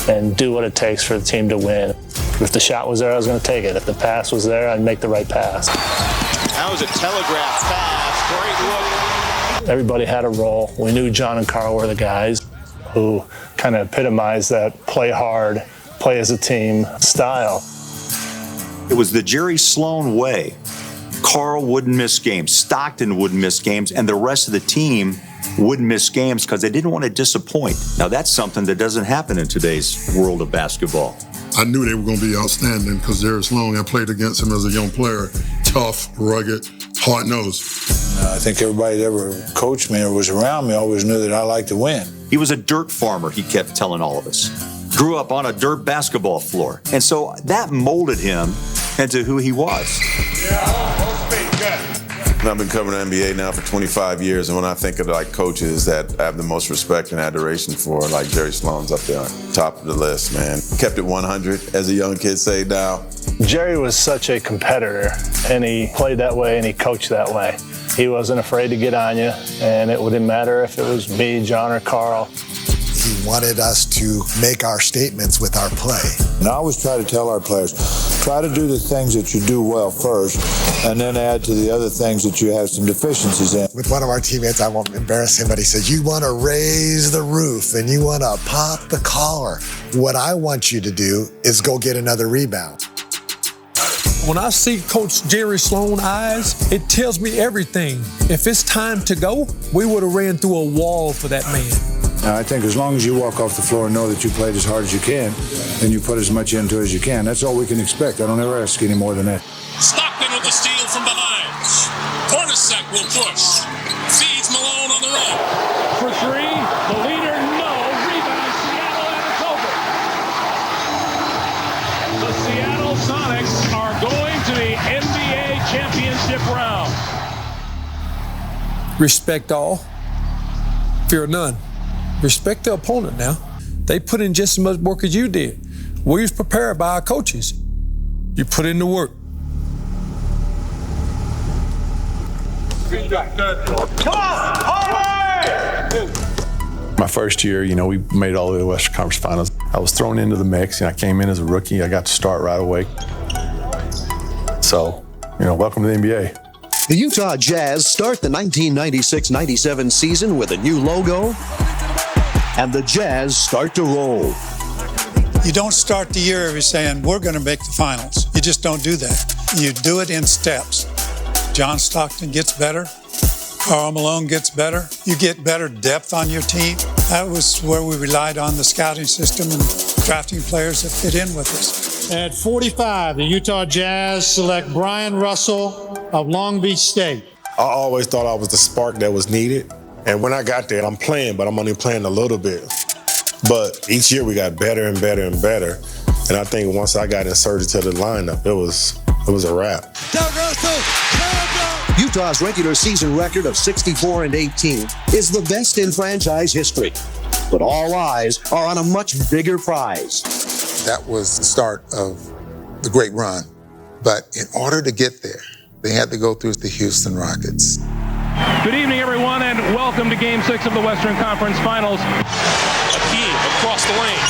and do what it takes for the team to win. If the shot was there, I was going to take it. If the pass was there, I'd make the right pass. That was a telegraph pass. Great look. Everybody had a role. We knew John and Carl were the guys who kind of epitomized that play hard, play as a team style. It was the Jerry Sloan way. Carl wouldn't miss games, Stockton wouldn't miss games, and the rest of the team wouldn't miss games because they didn't want to disappoint. Now that's something that doesn't happen in today's world of basketball. I knew they were going to be outstanding because Jerry Sloan, I played against him as a young player. Tough, rugged, hard-nosed. I think everybody that ever coached me or was around me always knew that I liked to win. He was a dirt farmer, he kept telling all of us. Grew up on a dirt basketball floor. And so that molded him into who he was. I've been covering the NBA now for 25 years, and when I think of like coaches that I have the most respect and adoration for, like Jerry Sloan's up there on top of the list, man. Kept it 100, as a young kid say now. Jerry was such a competitor, and he played that way and he coached that way. He wasn't afraid to get on you, and it wouldn't matter if it was me, John, or Carl. He wanted us to make our statements with our play. And I always try to tell our players, try to do the things that you do well first, and then add to the other things that you have some deficiencies in. With one of our teammates, I won't embarrass him, but he said, you want to raise the roof and you want to pop the collar. What I want you to do is go get another rebound. When I see Coach Jerry Sloan's eyes, it tells me everything. If it's time to go, we would have ran through a wall for that man. I think as long as you walk off the floor and know that you played as hard as you can, and you put as much into it as you can, that's all we can expect. I don't ever ask any more than that. Stockton with the steal from behind. Hornacek will push. Sonics are going to the NBA championship round. Respect all, fear none. Respect the opponent now. They put in just as much work as you did. We was prepared by our coaches. You put in the work. Come on, all right! My first year, we made it all the way to the Western Conference Finals. I was thrown into the mix, and I came in as a rookie. I got to start right away. So, welcome to the NBA. The Utah Jazz start the 1996-97 season with a new logo, and the Jazz start to roll. You don't start the year every saying, we're going to make the finals. You just don't do that. You do it in steps. John Stockton gets better. Karl Malone gets better. You get better depth on your team. That was where we relied on the scouting system and drafting players that fit in with us. At 45, the Utah Jazz select Brian Russell of Long Beach State. I always thought I was the spark that was needed. And when I got there, I'm playing, but I'm only playing a little bit. But each year we got better and better and better. And I think once I got inserted to the lineup, it was a wrap. Utah's regular season record of 64-18 is the best in franchise history. But all eyes are on a much bigger prize. That was the start of the great run. But in order to get there, they had to go through the Houston Rockets. Good evening, everyone, and welcome to Game 6 of the Western Conference Finals. Akeem across the lane.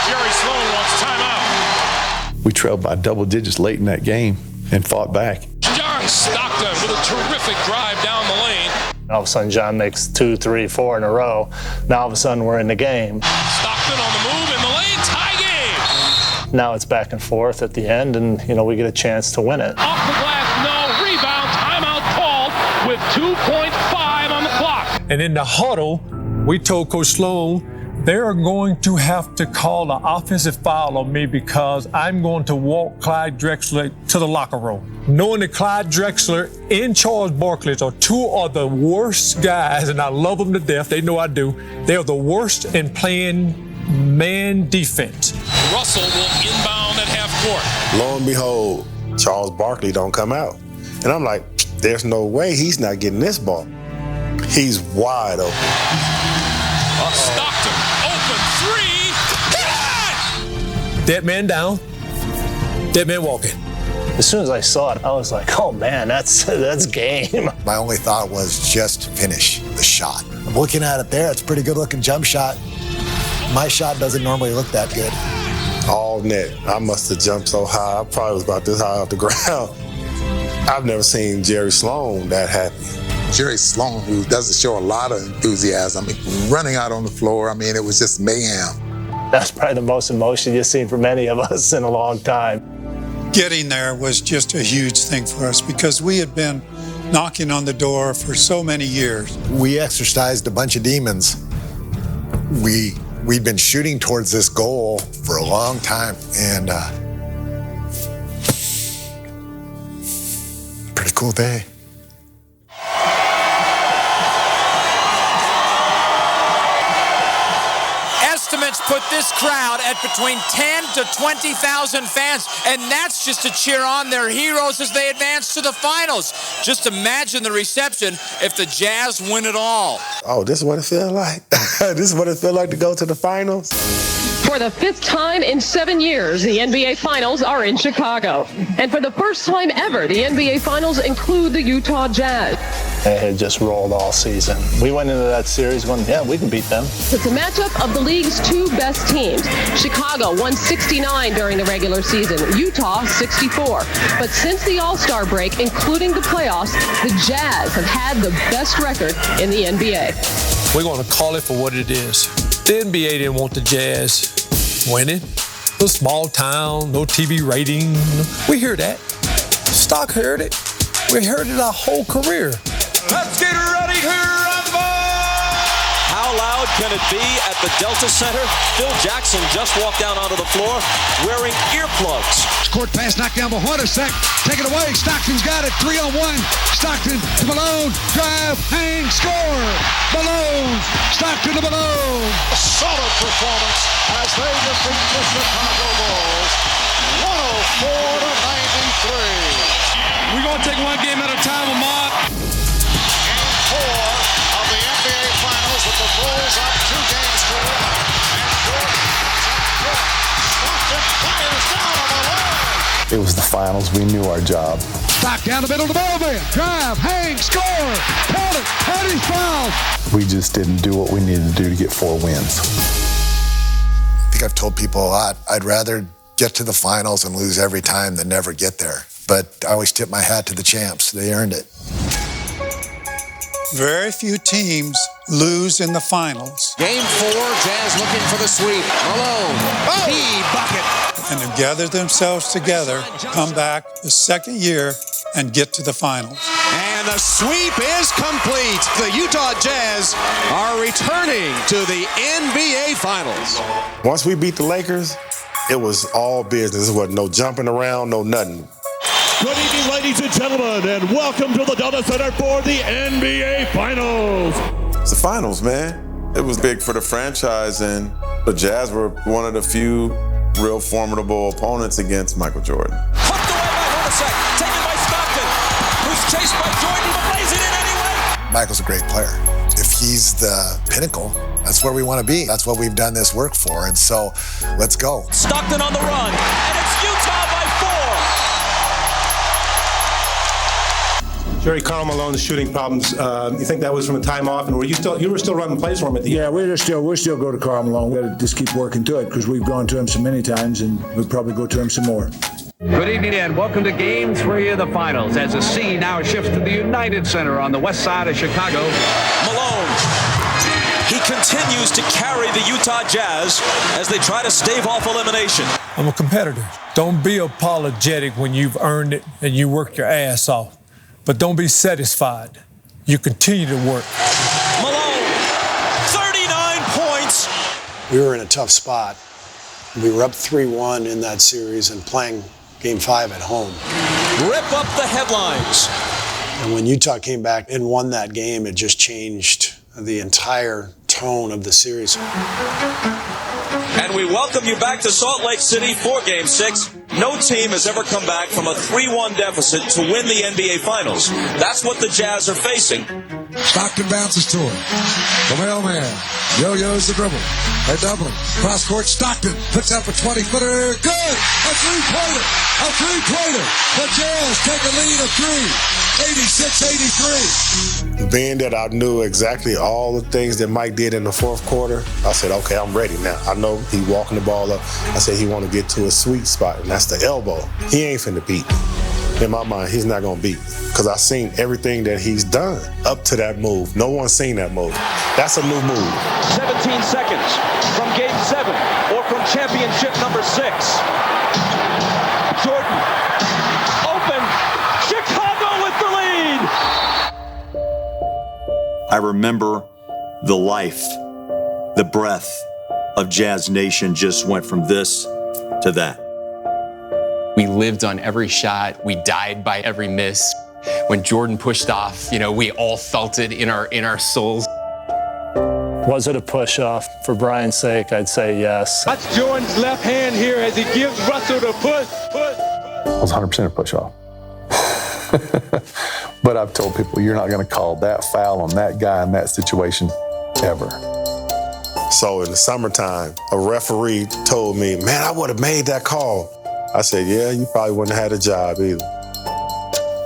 Jerry Sloan wants timeout. We trailed by double digits late in that game and fought back. John Stockton with a terrific drive down the lane. All of a sudden, John makes 2, 3, 4 in a row. Now all of a sudden, we're in the game. Stockton on the move in the lane, tie game. Now it's back and forth at the end, and we get a chance to win it. Off the glass, no, rebound, timeout called with 2.5 on the clock. And in the huddle, we told Coach Sloan, they're going to have to call an offensive foul on me because I'm going to walk Clyde Drexler to the locker room. Knowing that Clyde Drexler and Charles Barkley are two of the worst guys, and I love them to death, they know I do, they are the worst in playing man defense. Russell will inbound at half court. Lo and behold, Charles Barkley don't come out. And I'm like, there's no way he's not getting this ball. He's wide open. Stockton, open three. Hit it! Dead man down, dead man walking. As soon as I saw it, I was like, oh man, that's game. My only thought was just finish the shot. I'm looking at it there. It's a pretty good looking jump shot. My shot doesn't normally look that good. All net. I must have jumped so high. I probably was about this high off the ground. I've never seen Jerry Sloan that happy. Jerry Sloan, who doesn't show a lot of enthusiasm, running out on the floor, it was just mayhem. That's probably the most emotion you've seen from any of us in a long time. Getting there was just a huge thing for us because we had been knocking on the door for so many years. We exercised a bunch of demons. We'd been shooting towards this goal for a long time, and pretty cool day. Estimates put this crowd at between 10 to 20,000 fans, and that's just to cheer on their heroes as they advance to the finals. Just imagine the reception if the Jazz win it all. Oh, this is what it feels like. This is what it feels like to go to the finals. For the 5th time in 7 years, the NBA Finals are in Chicago. And for the first time ever, the NBA Finals include the Utah Jazz. It had just rolled all season. We went into that series going, yeah, we can beat them. It's a matchup of the league's 2 best teams. Chicago won 69 during the regular season, Utah 64. But since the All-Star break, including the playoffs, the Jazz have had the best record in the NBA. We're going to call it for what it is. The NBA didn't want the Jazz winning. A small town, no TV rating. We hear that. Stock heard it. We heard it our whole career. Let's get ready to rumble! How loud can it be at the Delta Center? Phil Jackson just walked down onto the floor wearing earplugs. Court pass knocked down by Hornacek. Take it away. Stockton's got it. 3-on-1. Stockton to Malone. Drive. Hang. Score. Malone. Stockton to Malone. A solid performance as they defeat the Chicago Bulls It was the finals. We knew our job. Back down the middle to Melvin. Drive, hang, score. Count it, and he's fouled. We just didn't do what we needed to do to get 4 wins. I think I've told people a lot, I'd rather get to the finals and lose every time than never get there. But I always tip my hat to the champs. They earned it. Very few teams lose in the finals. Game 4, Jazz looking for the sweep. Malone, key bucket. And to gather themselves together, come back the second year and get to the finals. And the sweep is complete. The Utah Jazz are returning to the NBA Finals. Once we beat the Lakers, it was all business. There was no jumping around, no nothing. Good evening, ladies and gentlemen, and welcome to the Delta Center for the NBA Finals. It's the finals, man. It was big for the franchise, and the Jazz were one of the few real formidable opponents against Michael Jordan. Hooked away by Hornacek, taken by Stockton, who's chased by Jordan, but lays it in anyway. Michael's a great player. If he's the pinnacle, that's where we want to be. That's what we've done this work for, and so let's go. Stockton on the run, and it's Utah by 4. Jerry, Karl Malone's shooting problems. You think that was from a time off, and you were still running plays for him at the end? Yeah, we're still go to Karl Malone. We got to just keep working to it because we've gone to him so many times, and we'll probably go to him some more. Good evening and welcome to Game 3 of the Finals as the scene now shifts to the United Center on the west side of Chicago. Malone, he continues to carry the Utah Jazz as they try to stave off elimination. I'm a competitor. Don't be apologetic when you've earned it and you work your ass off. But don't be satisfied. You continue to work. Malone, 39 points. We were in a tough spot. We were up 3-1 in that series and playing Game 5 at home. Rip up the headlines. And when Utah came back and won that game, it just changed the entire tone of the series. And we welcome you back to Salt Lake City for Game 6. No team has ever come back from a 3-1 deficit to win the NBA Finals. That's what the Jazz are facing. Stockton bounces to him. The mailman. Yo-yo's the dribble. They're doubling. Cross court, Stockton puts up a 20-footer. Good! A three-pointer! A three-pointer! The Jazz take a lead of 3. 86-83. Being that I knew exactly all the things that Mike did in the fourth quarter, I said, okay, I'm ready now. I know he walking the ball up. I said he want to get to a sweet spot, and that's the elbow. He ain't finna beat. In my mind, he's not gonna beat. Because I've seen everything that he's done up to that move. No one's seen that move. That's a new move. 17 seconds from Game 7 or from championship number 6. Jordan, open, Chicago with the lead. I remember the life, the breath of Jazz Nation just went from this to that. We lived on every shot. We died by every miss. When Jordan pushed off, we all felt it in our souls. Was it a push-off? For Brian's sake, I'd say yes. That's Jordan's left hand here as he gives Russell the push. I was 100% a push-off. But I've told people, you're not going to call that foul on that guy in that situation ever. So in the summertime, a referee told me, man, I would have made that call. I said, yeah, you probably wouldn't have had a job either.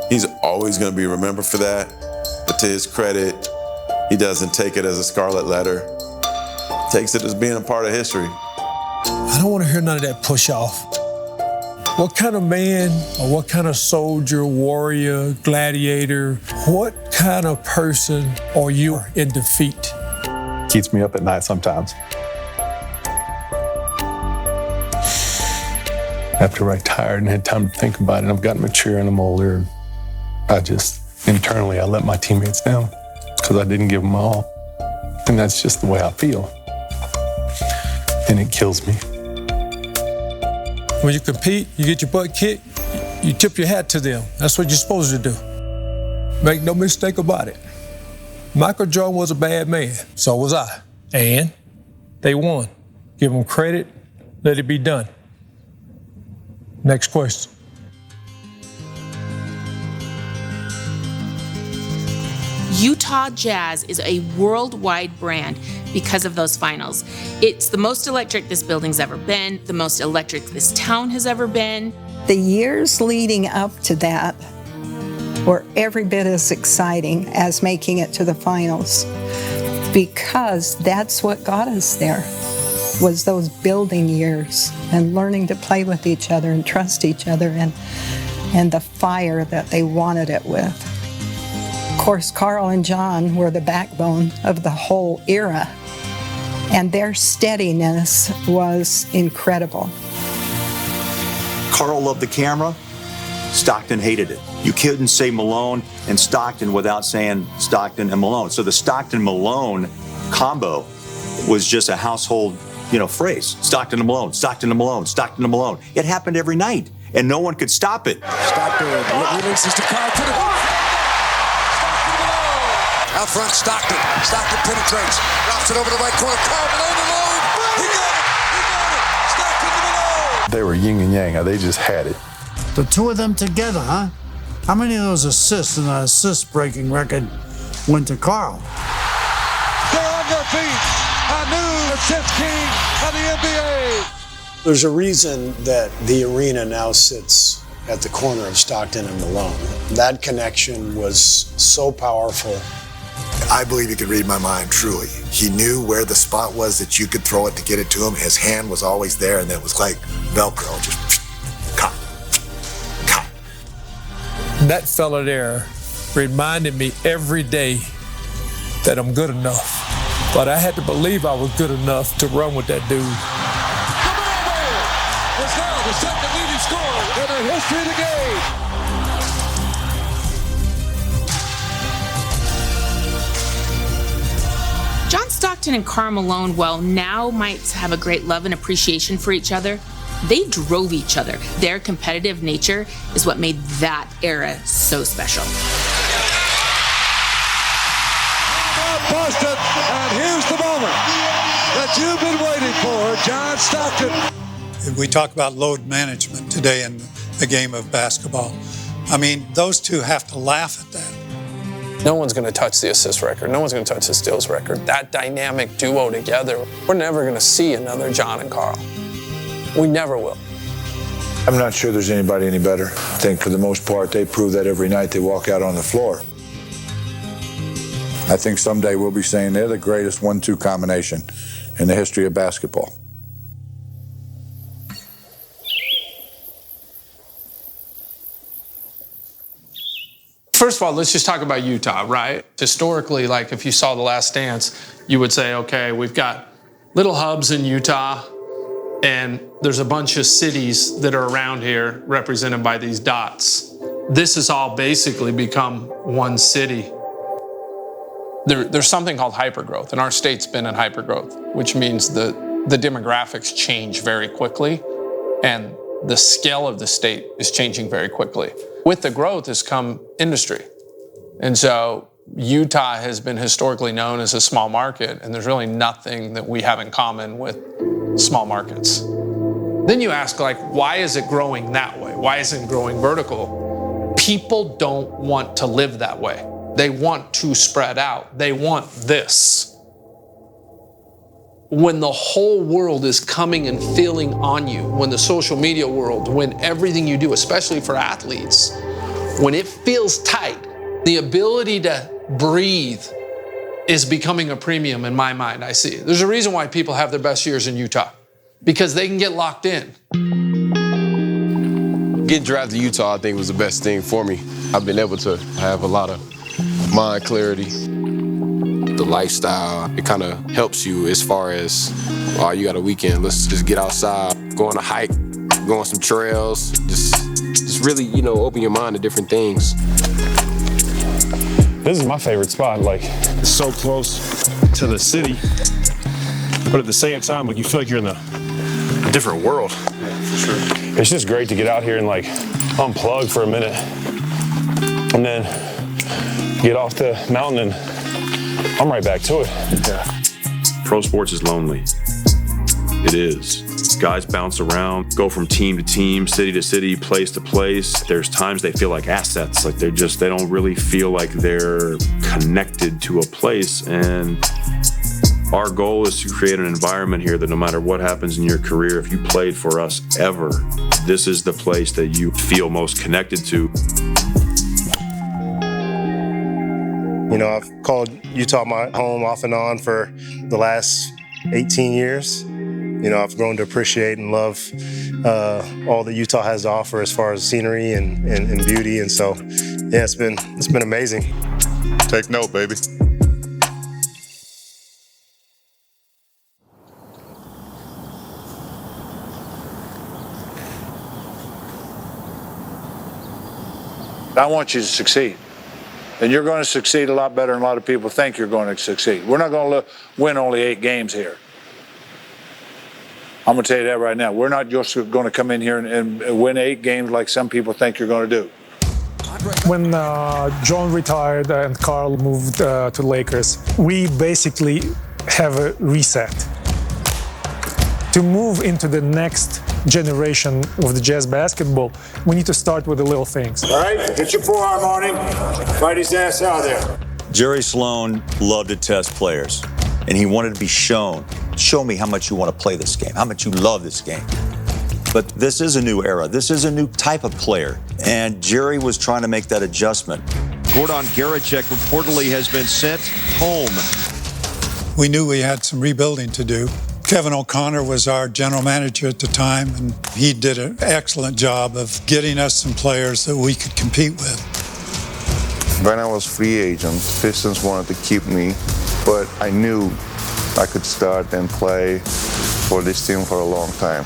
He's always going to be remembered for that. But to his credit, he doesn't take it as a scarlet letter. He takes it as being a part of history. I don't want to hear none of that push-off. What kind of man or what kind of soldier, warrior, gladiator, what kind of person are you in defeat? Keeps me up at night sometimes. After I retired and had time to think about it, I've gotten mature and I'm older. Internally, I let my teammates down because I didn't give them all. And that's just the way I feel. And it kills me. When you compete, you get your butt kicked, you tip your hat to them. That's what you're supposed to do. Make no mistake about it. Michael Jordan was a bad man. So was I. And they won. Give them credit. Let it be done. Next question. Utah Jazz is a worldwide brand because of those finals. It's the most electric this building's ever been, the most electric this town has ever been. The years leading up to that were every bit as exciting as making it to the finals, because that's what got us there, was those building years and learning to play with each other and trust each other, and the fire that they wanted it with. Of course, Carl and John were the backbone of the whole era, and their steadiness was incredible. Carl loved the camera. Stockton hated it. You couldn't say Malone and Stockton without saying Stockton and Malone. So the Stockton-Malone combo was just a household, phrase. Stockton and Malone, Stockton and Malone, Stockton and Malone. It happened every night, and no one could stop it. Stockton releases to Carl to the hoop. Stockton Malone. Out front, Stockton. Stockton penetrates. Drops it over the right corner. Carl Malone alone. He got it. Stockton to Malone. They were yin and yang. They just had it. The two of them together, huh? How many of those assists in the assist-breaking record went to Carl? They're on their feet. A new assist king of the NBA. There's a reason that the arena now sits at the corner of Stockton and Malone. That connection was so powerful. I believe he could read my mind, truly. He knew where the spot was that you could throw it to get it to him. His hand was always there, and it was like Velcro, just cut. That fella there reminded me every day that I'm good enough. But I had to believe I was good enough to run with that dude. Is now the second leading scorer in the history of the game. John Stockton and Carl Malone, while now might have a great love and appreciation for each other, they drove each other. Their competitive nature is what made that era so special. Boston, and here's the moment that you've been waiting for, John Stockton. We talk about load management today in the game of basketball. I mean, those two have to laugh at that. No one's going to touch the assist record. No one's going to touch the steals record. That dynamic duo together, we're never going to see another John and Carl. We never will. I'm not sure there's anybody any better. I think for the most part, they prove that every night they walk out on the floor. I think someday we'll be saying they're the greatest 1-2 combination in the history of basketball. First of all, let's just talk about Utah, right? Historically, like if you saw The Last Dance, you would say, okay, we've got little hubs in Utah, and there's a bunch of cities that are around here represented by these dots. This has all basically become one city. There's something called hypergrowth, and our state's been in hypergrowth, which means the demographics change very quickly, and the scale of the state is changing very quickly. With the growth has come industry. And so Utah has been historically known as a small market, and there's really nothing that we have in common with small markets. Then you ask, why is it growing that way? Why isn't it growing vertical? People don't want to live that way. They want to spread out. They want this. When the whole world is coming and feeling on you, when the social media world, when everything you do, especially for athletes, when it feels tight, the ability to breathe is becoming a premium in my mind, I see. There's a reason why people have their best years in Utah, because they can get locked in. Getting drafted to Utah, I think, was the best thing for me. I've been able to have a lot of mind clarity. The lifestyle, it kind of helps you as far as, oh, you got a weekend, let's just get outside, go on a hike, go on some trails, just really, open your mind to different things. This is my favorite spot. It's so close to the city, but at the same time, you feel like you're in a different world. Yeah, for sure. It's just great to get out here and unplug for a minute, and then get off the mountain, and I'm right back to it. Yeah. Pro sports is lonely. It is. Guys bounce around, go from team to team, city to city, place to place. There's times they feel like assets, they don't really feel like they're connected to a place. And Our goal is to create an environment here that no matter what happens in your career, if you played for us ever, this is the place that you feel most connected to. You know, I've called Utah my home off and on for the last 18 years. You know, I've grown to appreciate and love all that Utah has to offer as far as scenery and beauty. And so, yeah, it's been amazing. Take note, baby. I want you to succeed. And you're going to succeed a lot better than a lot of people think you're going to succeed. We're not going to win only 8 games here. I'm going to tell you that right now. We're not just going to come in here and win 8 games like some people think you're going to do. When John retired and Carl moved to Lakers, we basically have a reset. To move into the next generation of the Jazz basketball, we need to start with the little things. All right, get your forearm on him. Fight his ass out there. Jerry Sloan loved to test players, and he wanted to be shown. Show me how much you want to play this game, how much you love this game. But this is a new era. This is a new type of player, and Jerry was trying to make that adjustment. Gordon Garicek reportedly has been sent home. We knew we had some rebuilding to do. Kevin O'Connor was our general manager at the time, and he did an excellent job of getting us some players that we could compete with. When I was free agent, Pistons wanted to keep me, but I knew I could start and play for this team for a long time.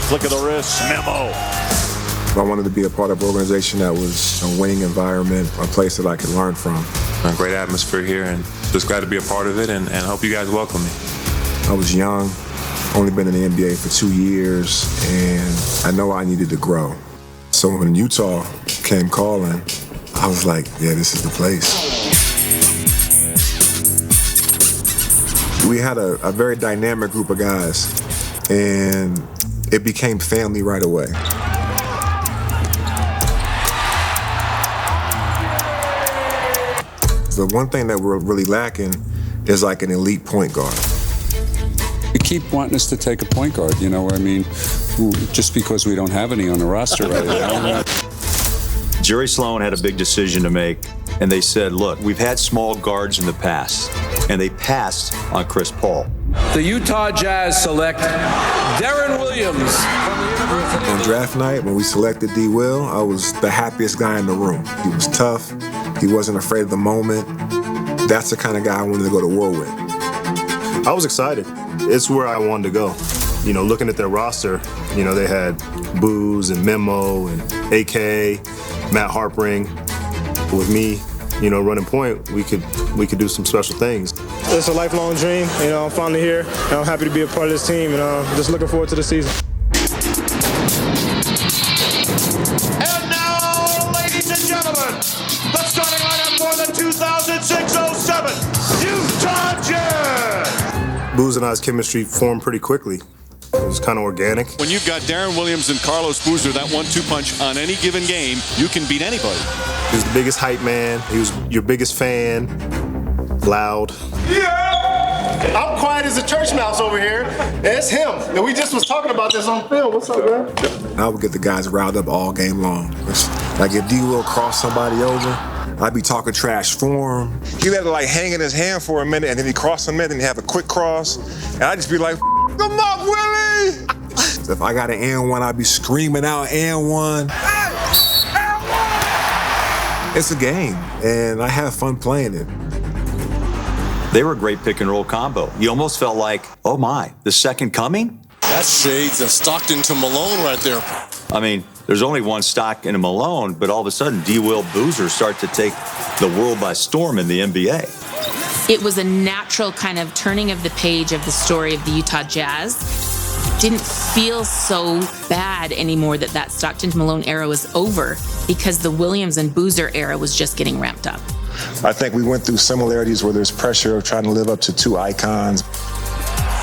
Flick of the wrist, memo. I wanted to be a part of an organization that was a winning environment, a place that I could learn from. A great atmosphere here, and just glad to be a part of it, and hope you guys welcome me. I was young, only been in the NBA for 2 years, and I know I needed to grow. So when Utah came calling, I was like, yeah, this is the place. We had a very dynamic group of guys, and it became family right away. The one thing that we're really lacking is like an elite point guard. You keep wanting us to take a point guard, you know what I mean? Just because we don't have any on the roster right now. Jerry Sloan had a big decision to make, and they said, look, we've had small guards in the past, and they passed on Chris Paul. The Utah Jazz select Deron Williams from the University On draft night, when we selected D. Will, I was the happiest guy in the room. He was tough. He wasn't afraid of the moment. That's the kind of guy I wanted to go to war with. I was excited. It's where I wanted to go. You know, looking at their roster, you know, they had Booz and Memo and AK, Matt Harpring. With me, you know, running point, we could do some special things. It's a lifelong dream. You know, I'm finally here, and I'm happy to be a part of this team, and I'm just looking forward to the season. And now, ladies and gentlemen, the starting lineup for the 2006-07 Utah Jazz. Booz and I's chemistry formed pretty quickly. It was kind of organic. When you've got Deron Williams and Carlos Boozer, that 1-2 punch on any given game, you can beat anybody. He was the biggest hype man. He was your biggest fan. Loud. Yeah! I'm quiet as a church mouse over here. It's him. And we just was talking about this on film. What's up, man? I would get the guys riled up all game long. Like if D. Will crossed somebody over, I'd be talking trash for him. He let it like hang in his hand for a minute, and then he crossed a minute, and he'd have a quick cross, and I'd just be like, "Come up, Willie!" If I got an and one, I'd be screaming out and one. It's a game, and I have fun playing it. They were a great pick and roll combo. You almost felt like, oh my, the second coming? That's shades of Stockton to Malone right there. I mean, there's only one Stockton and Malone, but all of a sudden, D. Will Boozer start to take the world by storm in the NBA. It was a natural kind of turning of the page of the story of the Utah Jazz. Didn't feel so bad anymore that Stockton to Malone era was over because the Williams and Boozer era was just getting ramped up. I think we went through similarities where there's pressure of trying to live up to two icons.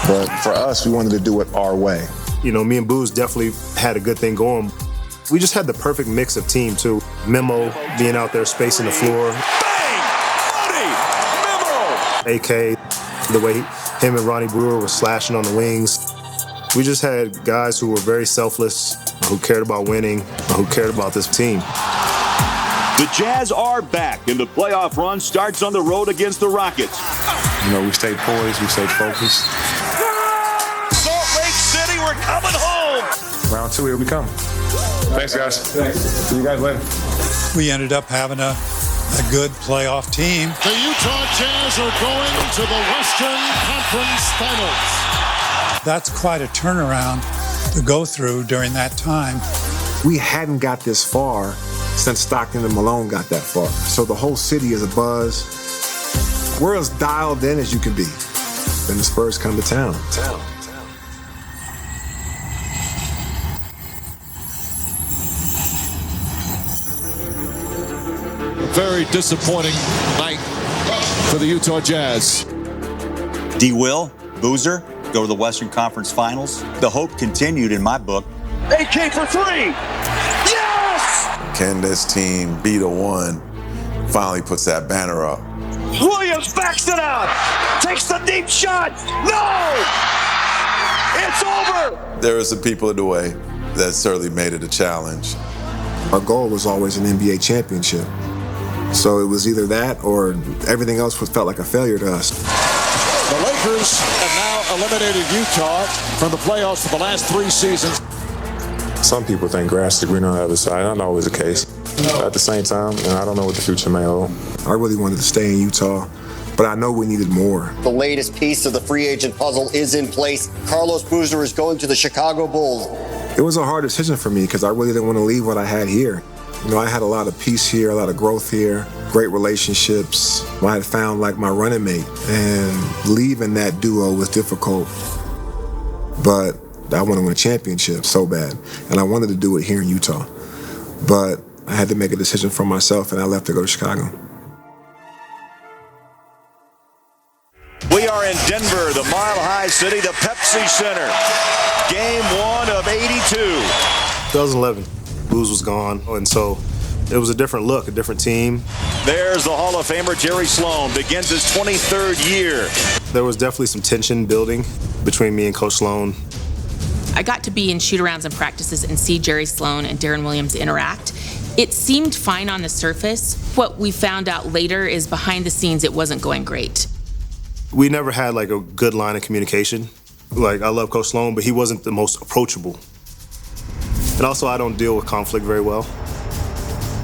But for us, we wanted to do it our way. You know, me and Booz definitely had a good thing going. We just had the perfect mix of team, too. Memo being out there spacing the floor. Bang! Buddy! Memo! AK, the way Him and Ronnie Brewer were slashing on the wings. We just had guys who were very selfless, who cared about winning, who cared about this team. The Jazz are back, and the playoff run starts on the road against the Rockets. You know, we stayed poised, we stayed focused. Salt Lake City, we're coming home. Round 2, here we come. Thanks, guys. Thanks. See you guys later. We ended up having a good playoff team. The Utah Jazz are going to the Western Conference Finals. That's quite a turnaround to go through during that time. We hadn't got this far since Stockton and Malone got that far. So the whole city is abuzz. We're as dialed in as you can be. Then the Spurs come to town. Very disappointing night for the Utah Jazz. D. Will, Boozer, go to the Western Conference Finals. The hope continued in my book. AK for 3. Yes! Can this team be the one finally puts that banner up? Williams backs it out. Takes the deep shot. No! It's over! There are some people in the way that certainly made it a challenge. Our goal was always an NBA championship. So it was either that or everything else felt like a failure to us. The Lakers have now eliminated Utah from the playoffs for the last 3 seasons. Some people think grass is greener on the other side. Not always the case. At the same time, I don't know what the future may hold. I really wanted to stay in Utah, but I know we needed more. The latest piece of the free agent puzzle is in place. Carlos Boozer is going to the Chicago Bulls. It was a hard decision for me because I really didn't want to leave what I had here. You know, I had a lot of peace here, a lot of growth here, great relationships. I had found like my running mate, and leaving that duo was difficult. But I wanted to win a championship so bad, and I wanted to do it here in Utah. But I had to make a decision for myself, and I left to go to Chicago. We are in Denver, the Mile High City, the Pepsi Center. Game 1 of 82. 2011, Booz was gone, and so it was a different look, a different team. There's the Hall of Famer Jerry Sloan, begins his 23rd year. There was definitely some tension building between me and Coach Sloan. I got to be in shoot-arounds and practices and see Jerry Sloan and Darren Williams interact. It seemed fine on the surface. What we found out later is behind the scenes it wasn't going great. We never had like a good line of communication. Like, I love Coach Sloan, but he wasn't the most approachable. And also, I don't deal with conflict very well.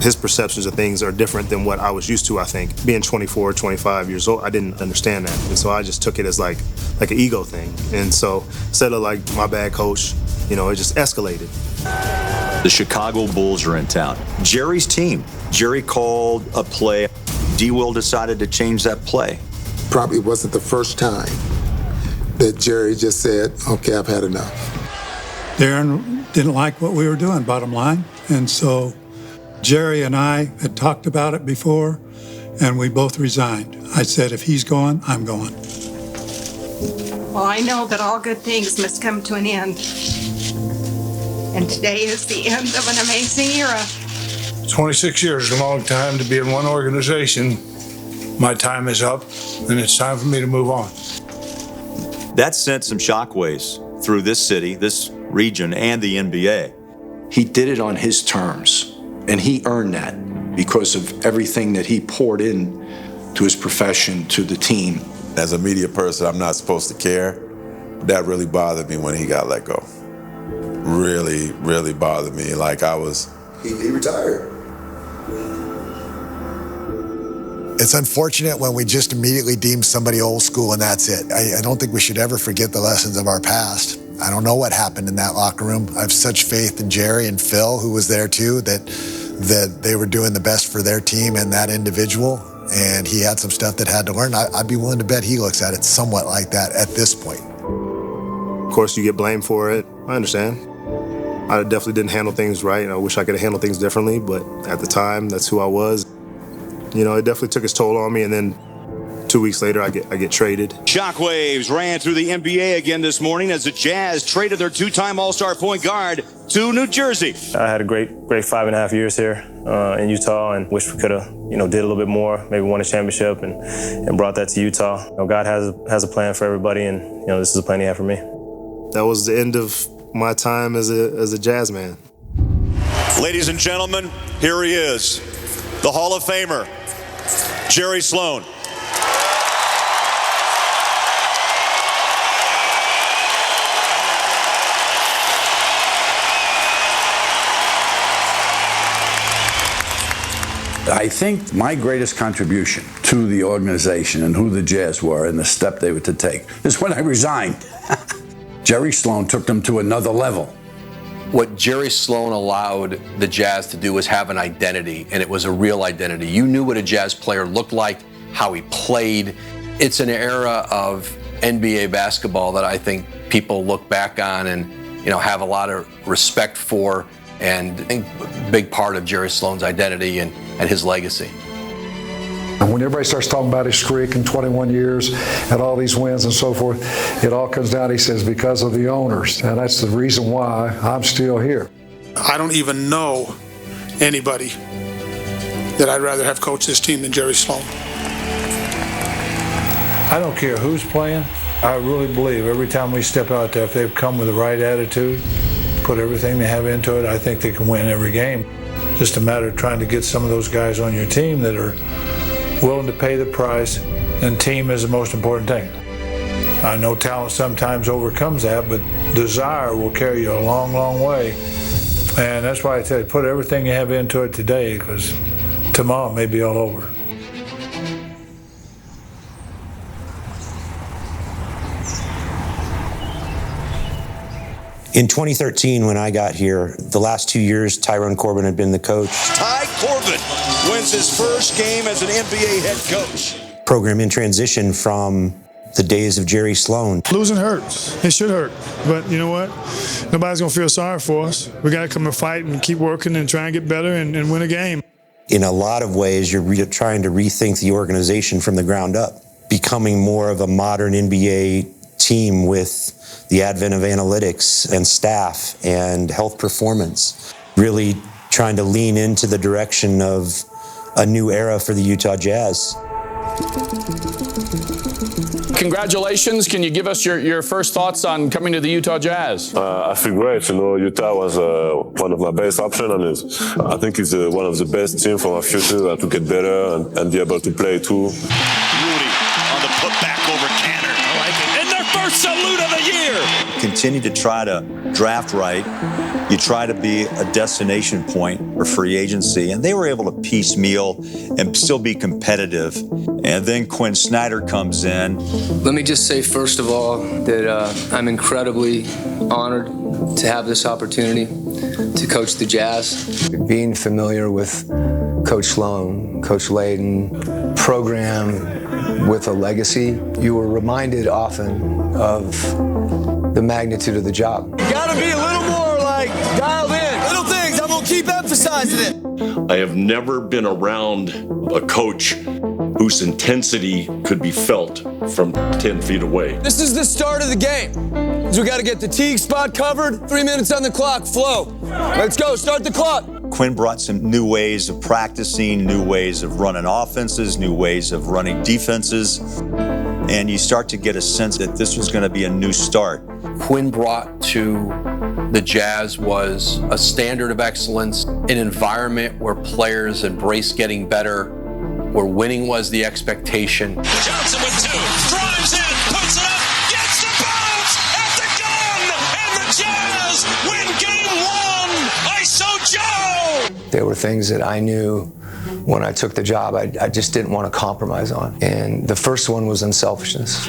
His perceptions of things are different than what I was used to, I think. Being 24, 25 years old, I didn't understand that. And so I just took it as like an ego thing. And so instead of like, my bad coach, you know, it just escalated. The Chicago Bulls are in town. Jerry's team. Jerry called a play. D. Will decided to change that play. Probably wasn't the first time that Jerry just said, okay, I've had enough. Darren didn't like what we were doing, bottom line. And so Jerry and I had talked about it before, and we both resigned. I said, if he's going, I'm going. Well, I know that all good things must come to an end. And today is the end of an amazing era. 26 years is a long time to be in one organization. My time is up, and it's time for me to move on. That sent some shockwaves through this city, this region, and the NBA. He did it on his terms, and he earned that because of everything that he poured in to his profession, to the team. As a media person, I'm not supposed to care. That really bothered me when he got let go. Really, really bothered me. Like He retired. It's unfortunate when we just immediately deem somebody old school and that's it. I don't think we should ever forget the lessons of our past. I don't know what happened in that locker room. I have such faith in Jerry and Phil, who was there too, that they were doing the best for their team and that individual. And he had some stuff that had to learn. I'd be willing to bet he looks at it somewhat like that at this point. Of course, you get blamed for it. I understand. I definitely didn't handle things right. I wish I could have handled things differently, but at the time, that's who I was. You know, it definitely took its toll on me, and then 2 weeks later, I get traded. Shockwaves ran through the NBA again this morning as the Jazz traded their two-time All-Star point guard to New Jersey. I had a great 5.5 years here in Utah, and wish we could have, did a little bit more, maybe won a championship and brought that to Utah. God has a plan for everybody, and this is a plan He had for me. That was the end of my time as a Jazz man. Ladies and gentlemen, here he is, the Hall of Famer, Jerry Sloan. I think my greatest contribution to the organization and who the Jazz were and the step they were to take is when I resigned. Jerry Sloan took them to another level. What Jerry Sloan allowed the Jazz to do was have an identity, and it was a real identity. You knew what a Jazz player looked like, how he played. It's an era of NBA basketball that I think people look back on and have a lot of respect for, and I think a big part of Jerry Sloan's identity and his legacy. When everybody starts talking about his streak in 21 years and all these wins and so forth, it all comes down, he says, because of the owners. And that's the reason why I'm still here. I don't even know anybody that I'd rather have coached this team than Jerry Sloan. I don't care who's playing. I really believe every time we step out there, if they've come with the right attitude, put everything they have into it, I think they can win every game. Just a matter of trying to get some of those guys on your team that are willing to pay the price, and team is the most important thing. I know talent sometimes overcomes that, but desire will carry you a long, long way. And that's why I tell you, put everything you have into it today, because tomorrow it may be all over. In 2013, when I got here, the last 2 years, Tyrone Corbin had been the coach. Ty Corbin wins his first game as an NBA head coach. Program in transition from the days of Jerry Sloan. Losing hurts. It should hurt. But you know what? Nobody's going to feel sorry for us. We got to come and fight and keep working and try and get better and win a game. In a lot of ways, you're trying to rethink the organization from the ground up, becoming more of a modern NBA team with the advent of analytics and staff and health performance, really trying to lean into the direction of a new era for the Utah Jazz. Congratulations. Can you give us your first thoughts on coming to the Utah Jazz? I feel great. Utah was one of my best options, and I think it's one of the best teams for my future to get better and be able to play too. Rudy on the putback over Canner. I like it. And their first salute of the year. Continue to try to draft right. You try to be a destination point for free agency, and they were able to piecemeal and still be competitive. And then Quin Snyder comes in. Let me just say, first of all, that I'm incredibly honored to have this opportunity to coach the Jazz. Being familiar with Coach Sloan, Coach Layden, program with a legacy, you were reminded often of the magnitude of the job. You gotta be a little more dialed in. Little things, I'm gonna keep emphasizing it. I have never been around a coach whose intensity could be felt from 10 feet away. This is the start of the game. So we gotta get the Teague spot covered. 3 minutes on the clock, flow. Let's go, start the clock. Quin brought some new ways of practicing, new ways of running offenses, new ways of running defenses. And you start to get a sense that this was going to be a new start. Quin brought to the Jazz was a standard of excellence, an environment where players embrace getting better, where winning was the expectation. Johnson with two, drives in, puts it up, gets the bounce at the gun, and the Jazz win game one. ISO Joe! There were things that I knew when I took the job I just didn't want to compromise on. And the first one was unselfishness.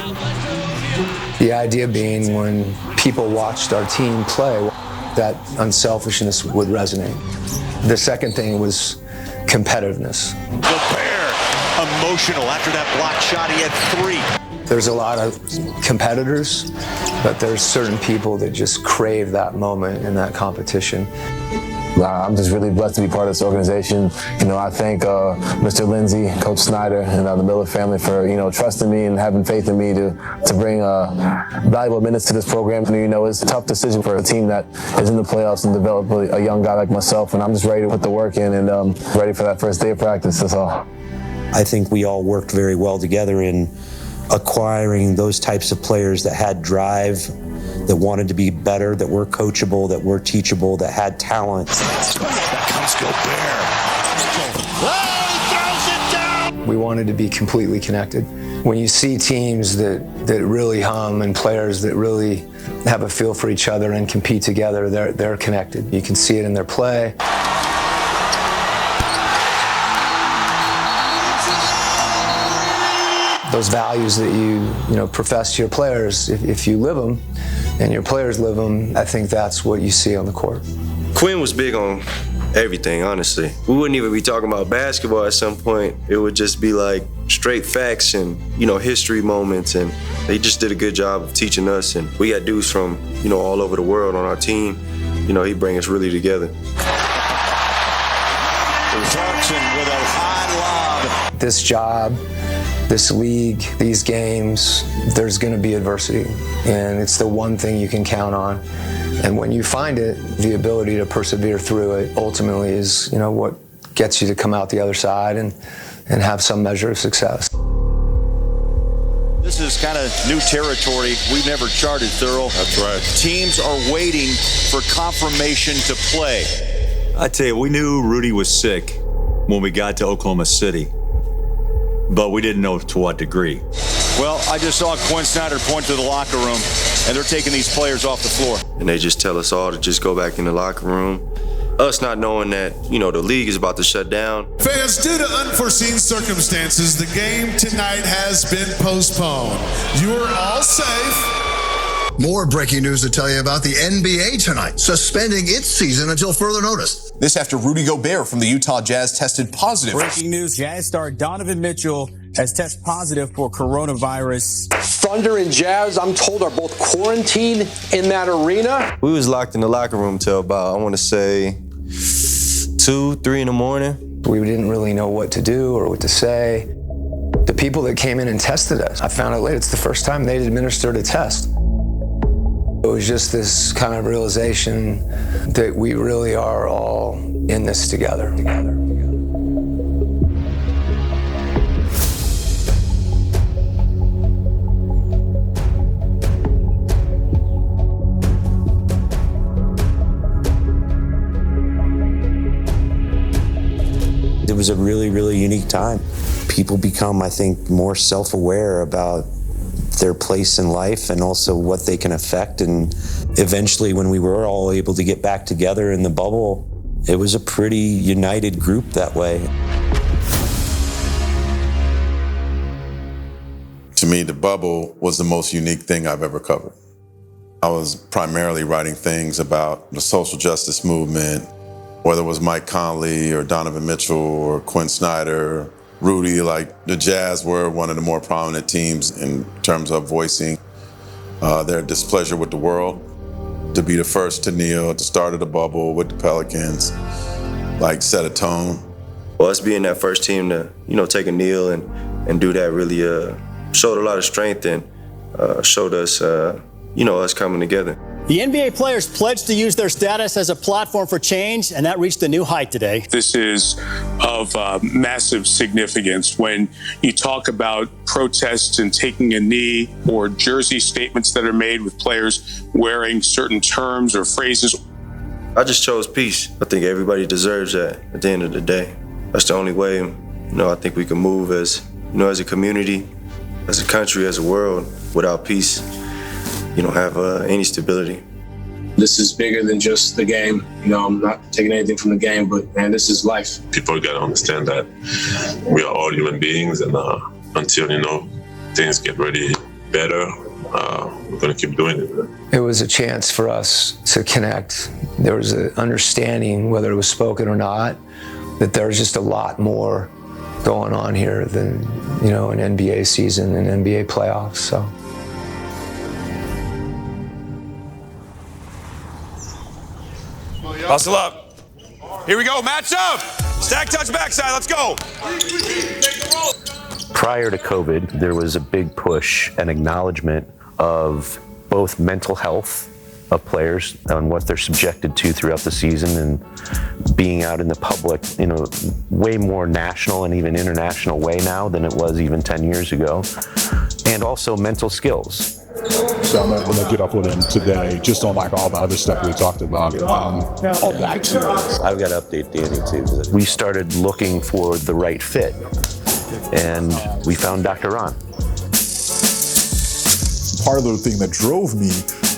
The idea being when people watched our team play, that unselfishness would resonate. The second thing was competitiveness. Gobert, emotional after that block shot, he had 3. There's a lot of competitors But there's certain people that just crave that moment and that competition. I'm just really blessed to be part of this organization. You know, I thank Mr. Lindsay, Coach Snyder, and the Miller family for, you know, trusting me and having faith in me to bring valuable minutes to this program. And, you know, it's a tough decision for a team that is in the playoffs and develop a young guy like myself. And I'm just ready to put the work in and ready for that first day of practice. That's all. I think we all worked very well together in acquiring those types of players that had drive, that wanted to be better, that were coachable, that were teachable, that had talent. We wanted to be completely connected. When you see teams that really hum and players that really have a feel for each other and compete together, they're connected. You can see it in their play. Those values that you profess to your players, if you live them and your players live them, I think that's what you see on the court. Quin was big on everything, honestly. We wouldn't even be talking about basketball at some point. It would just be like straight facts and, history moments, and they just did a good job of teaching us. And we got dudes from, all over the world on our team. He bring us really together. Clarkson with a high lob. This job, this league, these games, there's going to be adversity, and it's the one thing you can count on. And when you find it, the ability to persevere through it ultimately is, what gets you to come out the other side and have some measure of success. This is kind of new territory we've never charted, Thurl. That's right. Teams are waiting for confirmation to play. I tell you, we knew Rudy was sick when we got to Oklahoma City, but we didn't know to what degree. Well, I just saw Quin Snyder point to the locker room, and they're taking these players off the floor. And they just tell us all to just go back in the locker room. Us not knowing that, the league is about to shut down. Fans, due to unforeseen circumstances, the game tonight has been postponed. You're all safe. More breaking news to tell you about the NBA tonight, suspending its season until further notice. This after Rudy Gobert from the Utah Jazz tested positive. Breaking news, Jazz star Donovan Mitchell has tested positive for coronavirus. Thunder and Jazz, I'm told, are both quarantined in that arena. We was locked in the locker room till about, I want to say, 2, 3 in the morning. We didn't really know what to do or what to say. The people that came in and tested us, I found out later, it's the first time they'd administered a test. It was just this kind of realization that we really are all in this together. It was a really, really unique time. People become, I think, more self-aware about their place in life and also what they can affect. And eventually, when we were all able to get back together in the bubble, it was a pretty united group that way. To me, the bubble was the most unique thing I've ever covered. I was primarily writing things about the social justice movement, whether it was Mike Conley or Donovan Mitchell or Quin Snyder, Rudy. Like, the Jazz were one of the more prominent teams in terms of voicing their displeasure with the world. To be the first to kneel at the start of the bubble with the Pelicans, set a tone. Well, us being that first team to, take a kneel and do that really showed a lot of strength and showed us, us coming together. The NBA players pledged to use their status as a platform for change, and that reached a new height today. This is of massive significance when you talk about protests and taking a knee or jersey statements that are made with players wearing certain terms or phrases. I just chose peace. I think everybody deserves that at the end of the day. That's the only way, I think we can move as a community, as a country, as a world. Without peace, you don't have any stability. This is bigger than just the game. I'm not taking anything from the game, but man, this is life. People got to understand that we are all human beings, and until, things get really better, we're going to keep doing it. It was a chance for us to connect. There was an understanding, whether it was spoken or not, that there's just a lot more going on here than, an NBA season and NBA playoffs. So Hustle up. Here we go, match up. Stack touch backside, let's go. Prior to COVID, there was a big push and acknowledgement of both mental health of players and what they're subjected to throughout the season and being out in the public in a way more national and even international way now than it was even 10 years ago. And also mental skills. So I'm gonna get up with him today, just on like all the other stuff we talked about. All that too. I've got to update Danny too. We started looking for the right fit, and we found Dr. Ron. Part of the thing that drove me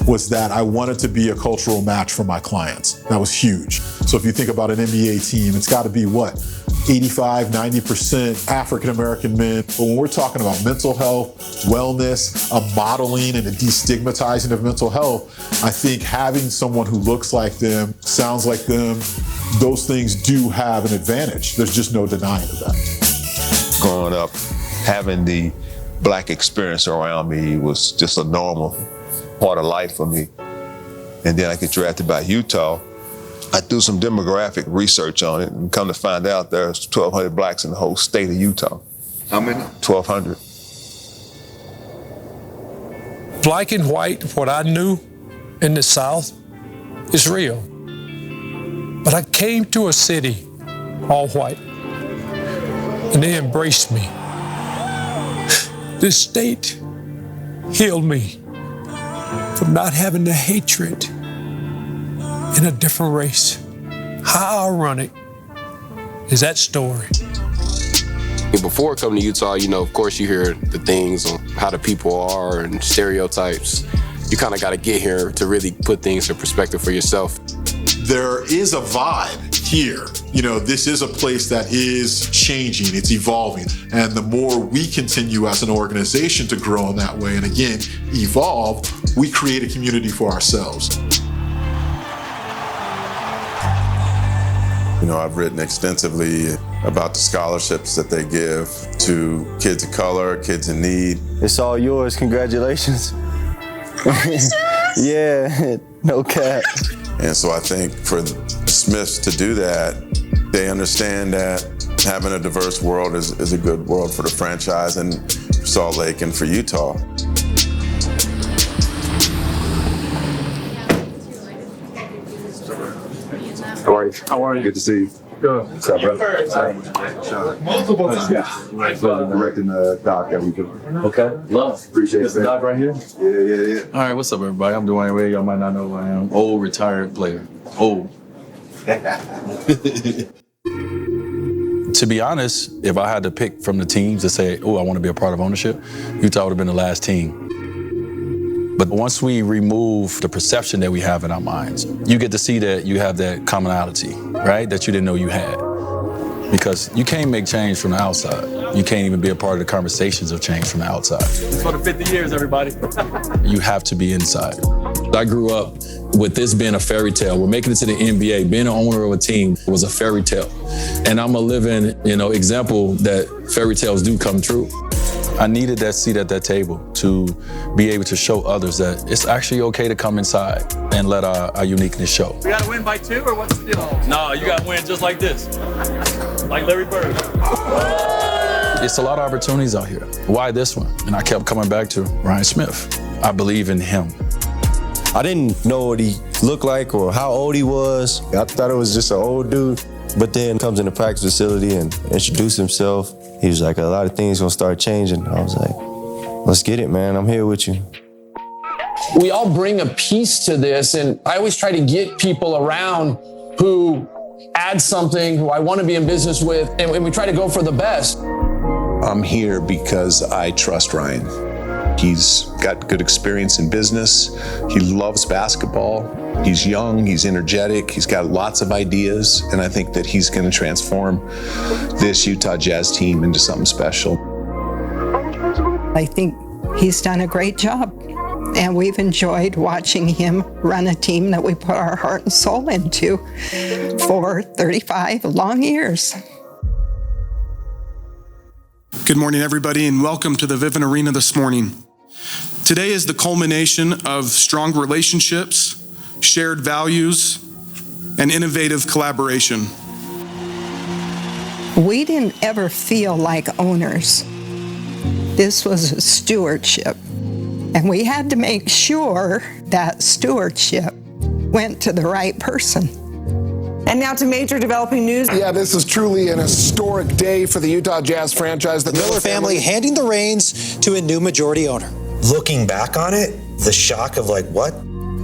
was that I wanted to be a cultural match for my clients. That was huge. So if you think about an NBA team, it's got to be what? 85, 90% African-American men. But when we're talking about mental health, wellness, a modeling and a destigmatizing of mental health, I think having someone who looks like them, sounds like them, those things do have an advantage. There's just no denying of that. Growing up, having the Black experience around me was just a normal part of life for me. And then I get drafted by Utah. I do some demographic research on it and come to find out there's 1,200 Blacks in the whole state of Utah. How many? 1,200. Black and white, what I knew in the South is real. But I came to a city, all white, and they embraced me. This state healed me from not having the hatred in a different race. How ironic is that story? Before coming to Utah, of course you hear the things on how the people are and stereotypes. You kind of got to get here to really put things in perspective for yourself. There is a vibe here. This is a place that is changing, it's evolving. And the more we continue as an organization to grow in that way, and again, evolve, we create a community for ourselves. I've written extensively about the scholarships that they give to kids of color, kids in need. It's all yours, congratulations. Yeah, no cap. And so I think for Smiths to do that, they understand that having a diverse world is a good world for the franchise and for Salt Lake and for Utah. How are you? How are you? Good to see you. Good. What's up, brother? Multiple times. Directing the doc that we do. Okay. Love. Appreciate it. The doc right here? Yeah. All right, what's up, everybody? I'm Dwayne Wade. Y'all might not know who I am. Old retired player. Old. To be honest, if I had to pick from the teams to say, I want to be a part of ownership, Utah would have been the last team. But once we remove the perception that we have in our minds, you get to see that you have that commonality, right? That you didn't know you had. Because you can't make change from the outside. You can't even be a part of the conversations of change from the outside. It's for the 50 years, everybody. You have to be inside. I grew up with this being a fairy tale. We're making it to the NBA. Being an owner of a team was a fairy tale. And I'm a living, example that fairy tales do come true. I needed that seat at that table to be able to show others that it's actually okay to come inside and let our uniqueness show. We gotta win by 2 or what's the deal? No, you gotta win just like this. Like Larry Bird. It's a lot of opportunities out here. Why this one? And I kept coming back to Ryan Smith. I believe in him. I didn't know what he looked like or how old he was. I thought it was just an old dude. But then comes in the practice facility and introduced himself. He was like, a lot of things gonna start changing. I was like, let's get it, man. I'm here with you. We all bring a piece to this, and I always try to get people around who add something, who I want to be in business with, and we try to go for the best. I'm here because I trust Ryan. He's got good experience in business. He loves basketball. He's young, he's energetic, he's got lots of ideas, and I think that he's going to transform this Utah Jazz team into something special. I think he's done a great job, and we've enjoyed watching him run a team that we put our heart and soul into for 35 long years. Good morning, everybody, and welcome to the Vivint Arena this morning. Today is the culmination of strong relationships, shared values, and innovative collaboration. We didn't ever feel like owners. This was a stewardship, and we had to make sure that stewardship went to the right person. And now to major developing news. Yeah, this is truly an historic day for the Utah Jazz franchise. The Miller family handing the reins to a new majority owner. Looking back on it, the shock of like, what?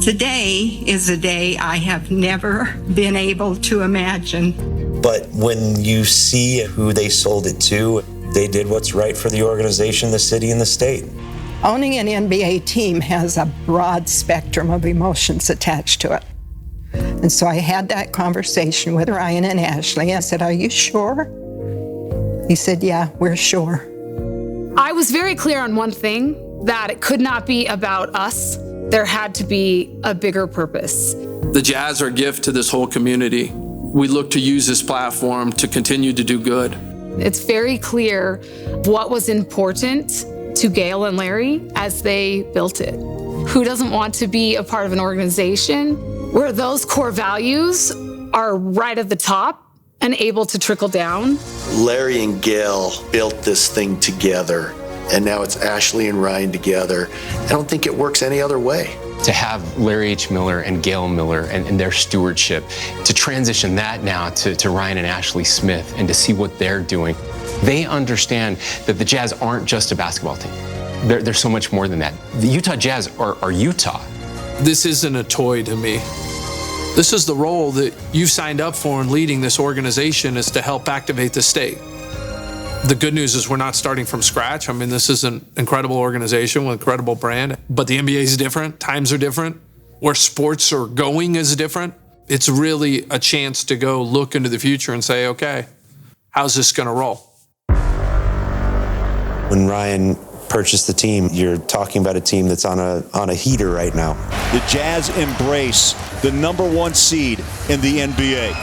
Today is a day I have never been able to imagine. But when you see who they sold it to, they did what's right for the organization, the city, and the state. Owning an NBA team has a broad spectrum of emotions attached to it. And so I had that conversation with Ryan and Ashley. I said, "Are you sure?" He said, "Yeah, we're sure." I was very clear on one thing, that it could not be about us. There had to be a bigger purpose. The Jazz are a gift to this whole community. We look to use this platform to continue to do good. It's very clear what was important to Gail and Larry as they built it. Who doesn't want to be a part of an organization where those core values are right at the top and able to trickle down? Larry and Gail built this thing together, and now it's Ashley and Ryan together. I don't think it works any other way. To have Larry H. Miller and Gail Miller and their stewardship, to transition that now to Ryan and Ashley Smith and to see what they're doing. They understand that the Jazz aren't just a basketball team. They're so much more than that. The Utah Jazz are Utah. This isn't a toy to me. This is the role that you've signed up for in leading this organization, is to help activate the state. The good news is we're not starting from scratch. I mean, this is an incredible organization with an incredible brand, but the NBA is different. Times are different. Where sports are going is different. It's really a chance to go look into the future and say, okay, how's this going to roll? When Ryan purchased the team, you're talking about a team that's on a heater right now. The Jazz embrace the #1 seed in the NBA.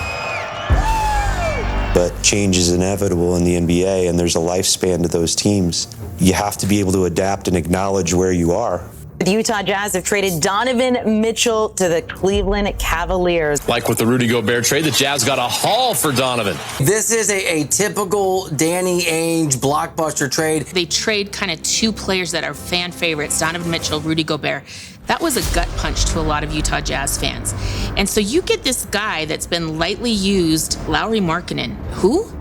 But change is inevitable in the NBA, and there's a lifespan to those teams. You have to be able to adapt and acknowledge where you are. The Utah Jazz have traded Donovan Mitchell to the Cleveland Cavaliers. Like with the Rudy Gobert trade, the Jazz got a haul for Donovan. This is a typical Danny Ainge blockbuster trade. They trade kind of two players that are fan favorites, Donovan Mitchell, Rudy Gobert. That was a gut punch to a lot of Utah Jazz fans. And so you get this guy that's been lightly used, Lauri Markkanen. Who?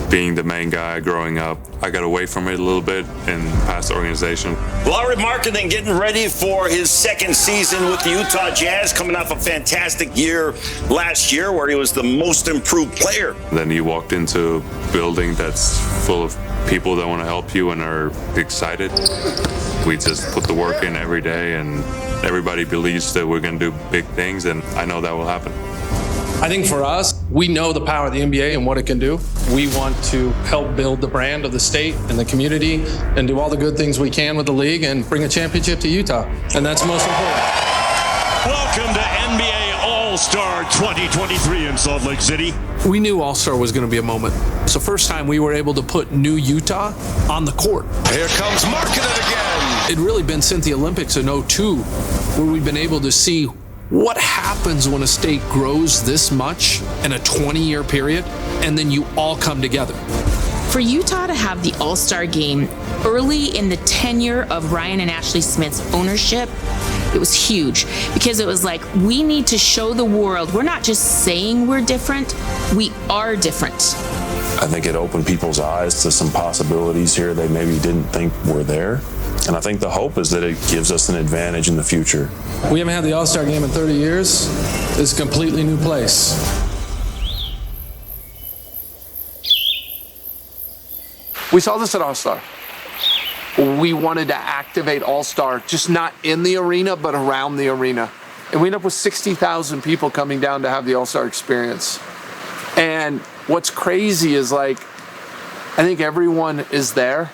Being the main guy growing up, I got away from it a little bit in past the organization. Lauri Markkanen getting ready for his second season with the Utah Jazz, coming off a fantastic year last year where he was the most improved player. Then you walked into a building that's full of people that want to help you and are excited. We just put the work in every day, and everybody believes that we're going to do big things, and I know that will happen. I think for us, we know the power of the NBA and what it can do. We want to help build the brand of the state and the community and do all the good things we can with the league and bring a championship to Utah. And that's most important. Welcome to NBA All-Star 2023 in Salt Lake City. We knew All-Star was going to be a moment. It's the first time we were able to put new Utah on the court. Here comes Markkanen again. It'd really been since the Olympics in 2002 where we've been able to see what happens when a state grows this much in a 20-year period, and then you all come together. For Utah to have the All-Star game early in the tenure of Ryan and Ashley Smith's ownership, it was huge, because it was like, we need to show the world we're not just saying we're different, we are different. I think it opened people's eyes to some possibilities here they maybe didn't think were there. And I think the hope is that it gives us an advantage in the future. We haven't had the All-Star game in 30 years. It's a completely new place. We saw this at All-Star. We wanted to activate All-Star, just not in the arena, but around the arena. And we ended up with 60,000 people coming down to have the All-Star experience. And what's crazy is, like, I think everyone is there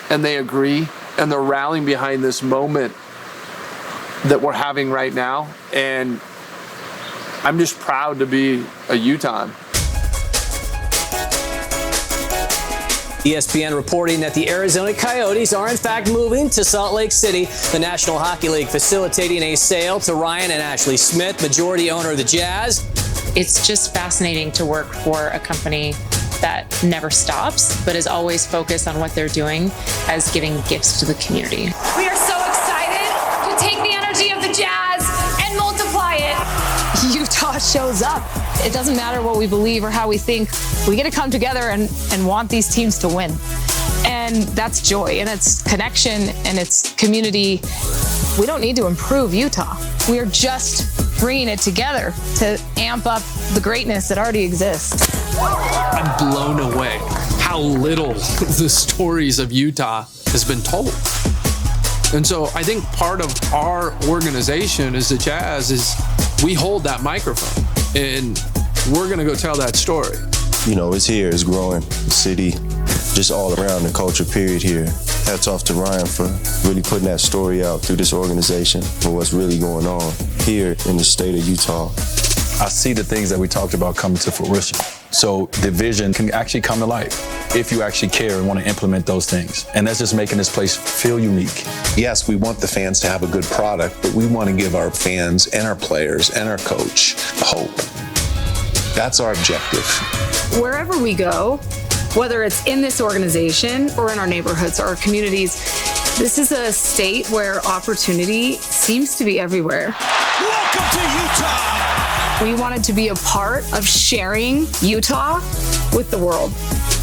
and they agree and they're rallying behind this moment that we're having right now. And I'm just proud to be a Utahn. ESPN reporting that the Arizona Coyotes are in fact moving to Salt Lake City. The National Hockey League facilitating a sale to Ryan and Ashley Smith, majority owner of the Jazz. It's just fascinating to work for a company that never stops, but is always focused on what they're doing as giving gifts to the community. We are so excited to take the energy of the Jazz and multiply it. Utah shows up. It doesn't matter what we believe or how we think. We get to come together and want these teams to win. And that's joy, and it's connection, and it's community. We don't need to improve Utah. We are just bringing it together to amp up the greatness that already exists. I'm blown away how little the stories of Utah has been told. And so I think part of our organization as the Jazz is we hold that microphone and we're going to go tell that story. You know, it's here, it's growing, the city, just all around the culture period here. Hats off to Ryan for really putting that story out through this organization for what's really going on here in the state of Utah. I see the things that we talked about coming to fruition. So the vision can actually come to life if you actually care and want to implement those things. And that's just making this place feel unique. Yes, we want the fans to have a good product, but we want to give our fans and our players and our coach hope. That's our objective. Wherever we go, whether it's in this organization or in our neighborhoods or our communities, this is a state where opportunity seems to be everywhere. Welcome to Utah! We wanted to be a part of sharing Utah with the world.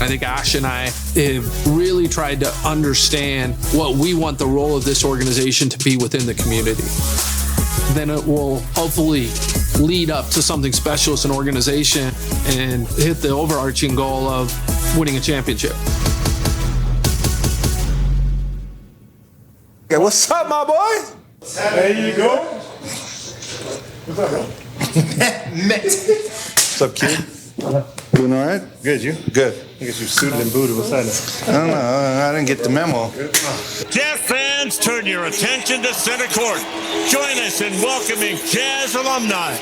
I think Ash and I have really tried to understand what we want the role of this organization to be within the community. Then it will hopefully lead up to something special as an organization and hit the overarching goal of winning a championship. Okay, what's up, my boy? There you go. What's up, bro? What's up, kid? Doing all right? Good, you? Good. I guess you suited and booted. What's that? I don't know. I didn't get the memo. Jazz fans, turn your attention to center court. Join us in welcoming Jazz alumni.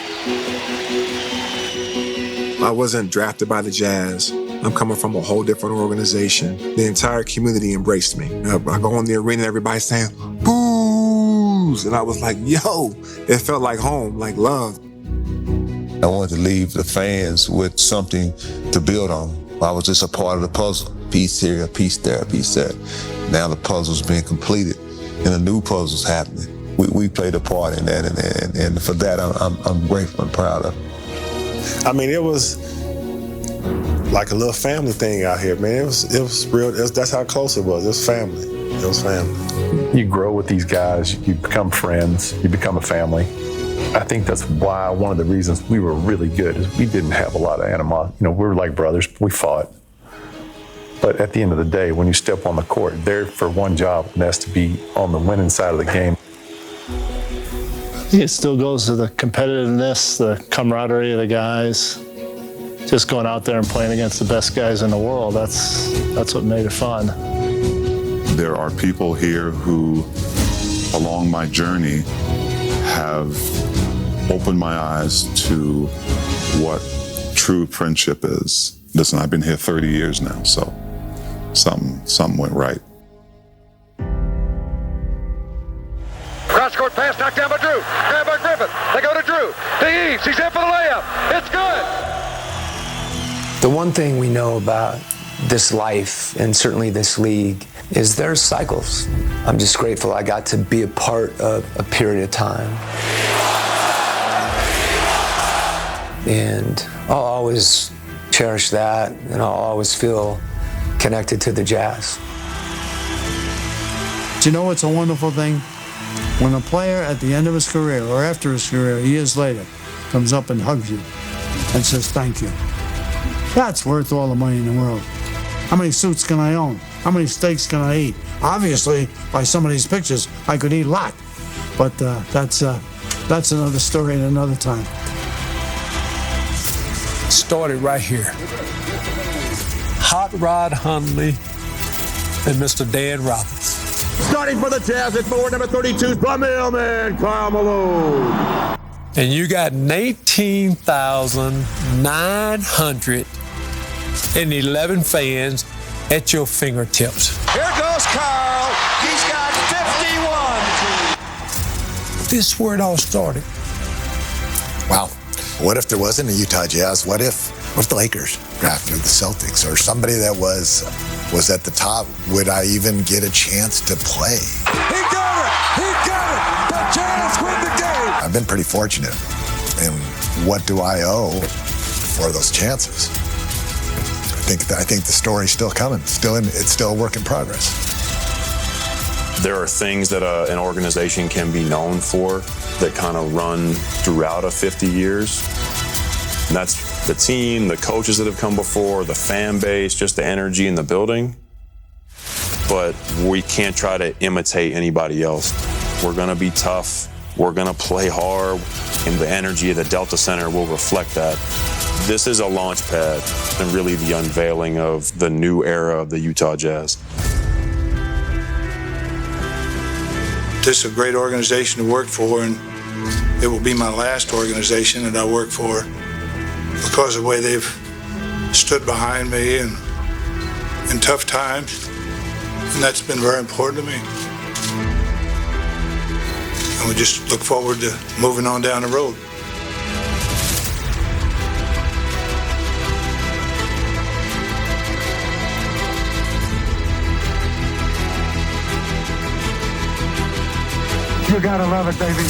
I wasn't drafted by the Jazz. I'm coming from a whole different organization. The entire community embraced me. I go in the arena, everybody's saying, boos! And I was like, yo, it felt like home, like love. I wanted to leave the fans with something to build on. I was just a part of the puzzle. Piece here, a piece there, a piece there. Now the puzzle's being completed and a new puzzle's happening. We played a part in that, and for that, I'm grateful and proud of. I mean, it was like a little family thing out here, man. It was real. That's how close it was. It was family. It was family. You grow with these guys, you become friends, you become a family. I think that's why one of the reasons we were really good is we didn't have a lot of animosity. You know, we were like brothers, we fought. But at the end of the day, when you step on the court, they're for one job, and that's to be on the winning side of the game. It still goes to the competitiveness, the camaraderie of the guys. Just going out there and playing against the best guys in the world, that's what made it fun. There are people here who, along my journey, have opened my eyes to what true friendship is. Listen, I've been here 30 years now, so something went right. Cross-court pass knocked down by Drew. Grabbed by Griffith. They go to Drew. To Eves. He's in for the layup. It's good. The one thing we know about this life, and certainly this league, is there's cycles. I'm just grateful I got to be a part of a period of time. And I'll always cherish that, and I'll always feel connected to the Jazz. Do you know what's a wonderful thing? When a player at the end of his career or after his career, years later, comes up and hugs you and says thank you. That's worth all the money in the world. How many suits can I own? How many steaks can I eat? Obviously, by some of these pictures, I could eat a lot. But that's another story at another time. Started right here. Hot Rod Hundley and Mr. Dan Robbins. Starting for the Jazz at forward, number 32, the mailman, Karl Malone. And you got 19,911 fans at your fingertips. Here goes Carl. He's got 51. This is where it all started. Wow. What if there wasn't a Utah Jazz? What if the Lakers drafted the Celtics or somebody that was at the top? Would I even get a chance to play? He got it. He got it. The Jazz win the game. I've been pretty fortunate. And what do I owe for those chances? I think the story's still coming. It's still a work in progress. There are things that an organization can be known for that kind of run throughout a 50 years. And that's the team, the coaches that have come before, the fan base, just the energy in the building. But we can't try to imitate anybody else. We're going to be tough. We're going to play hard. And the energy of the Delta Center will reflect that. This is a launch pad and really the unveiling of the new era of the Utah Jazz. This is a great organization to work for, and it will be my last organization that I work for because of the way they've stood behind me and in tough times, and that's been very important to me. And we just look forward to moving on down the road. You gotta love it, baby.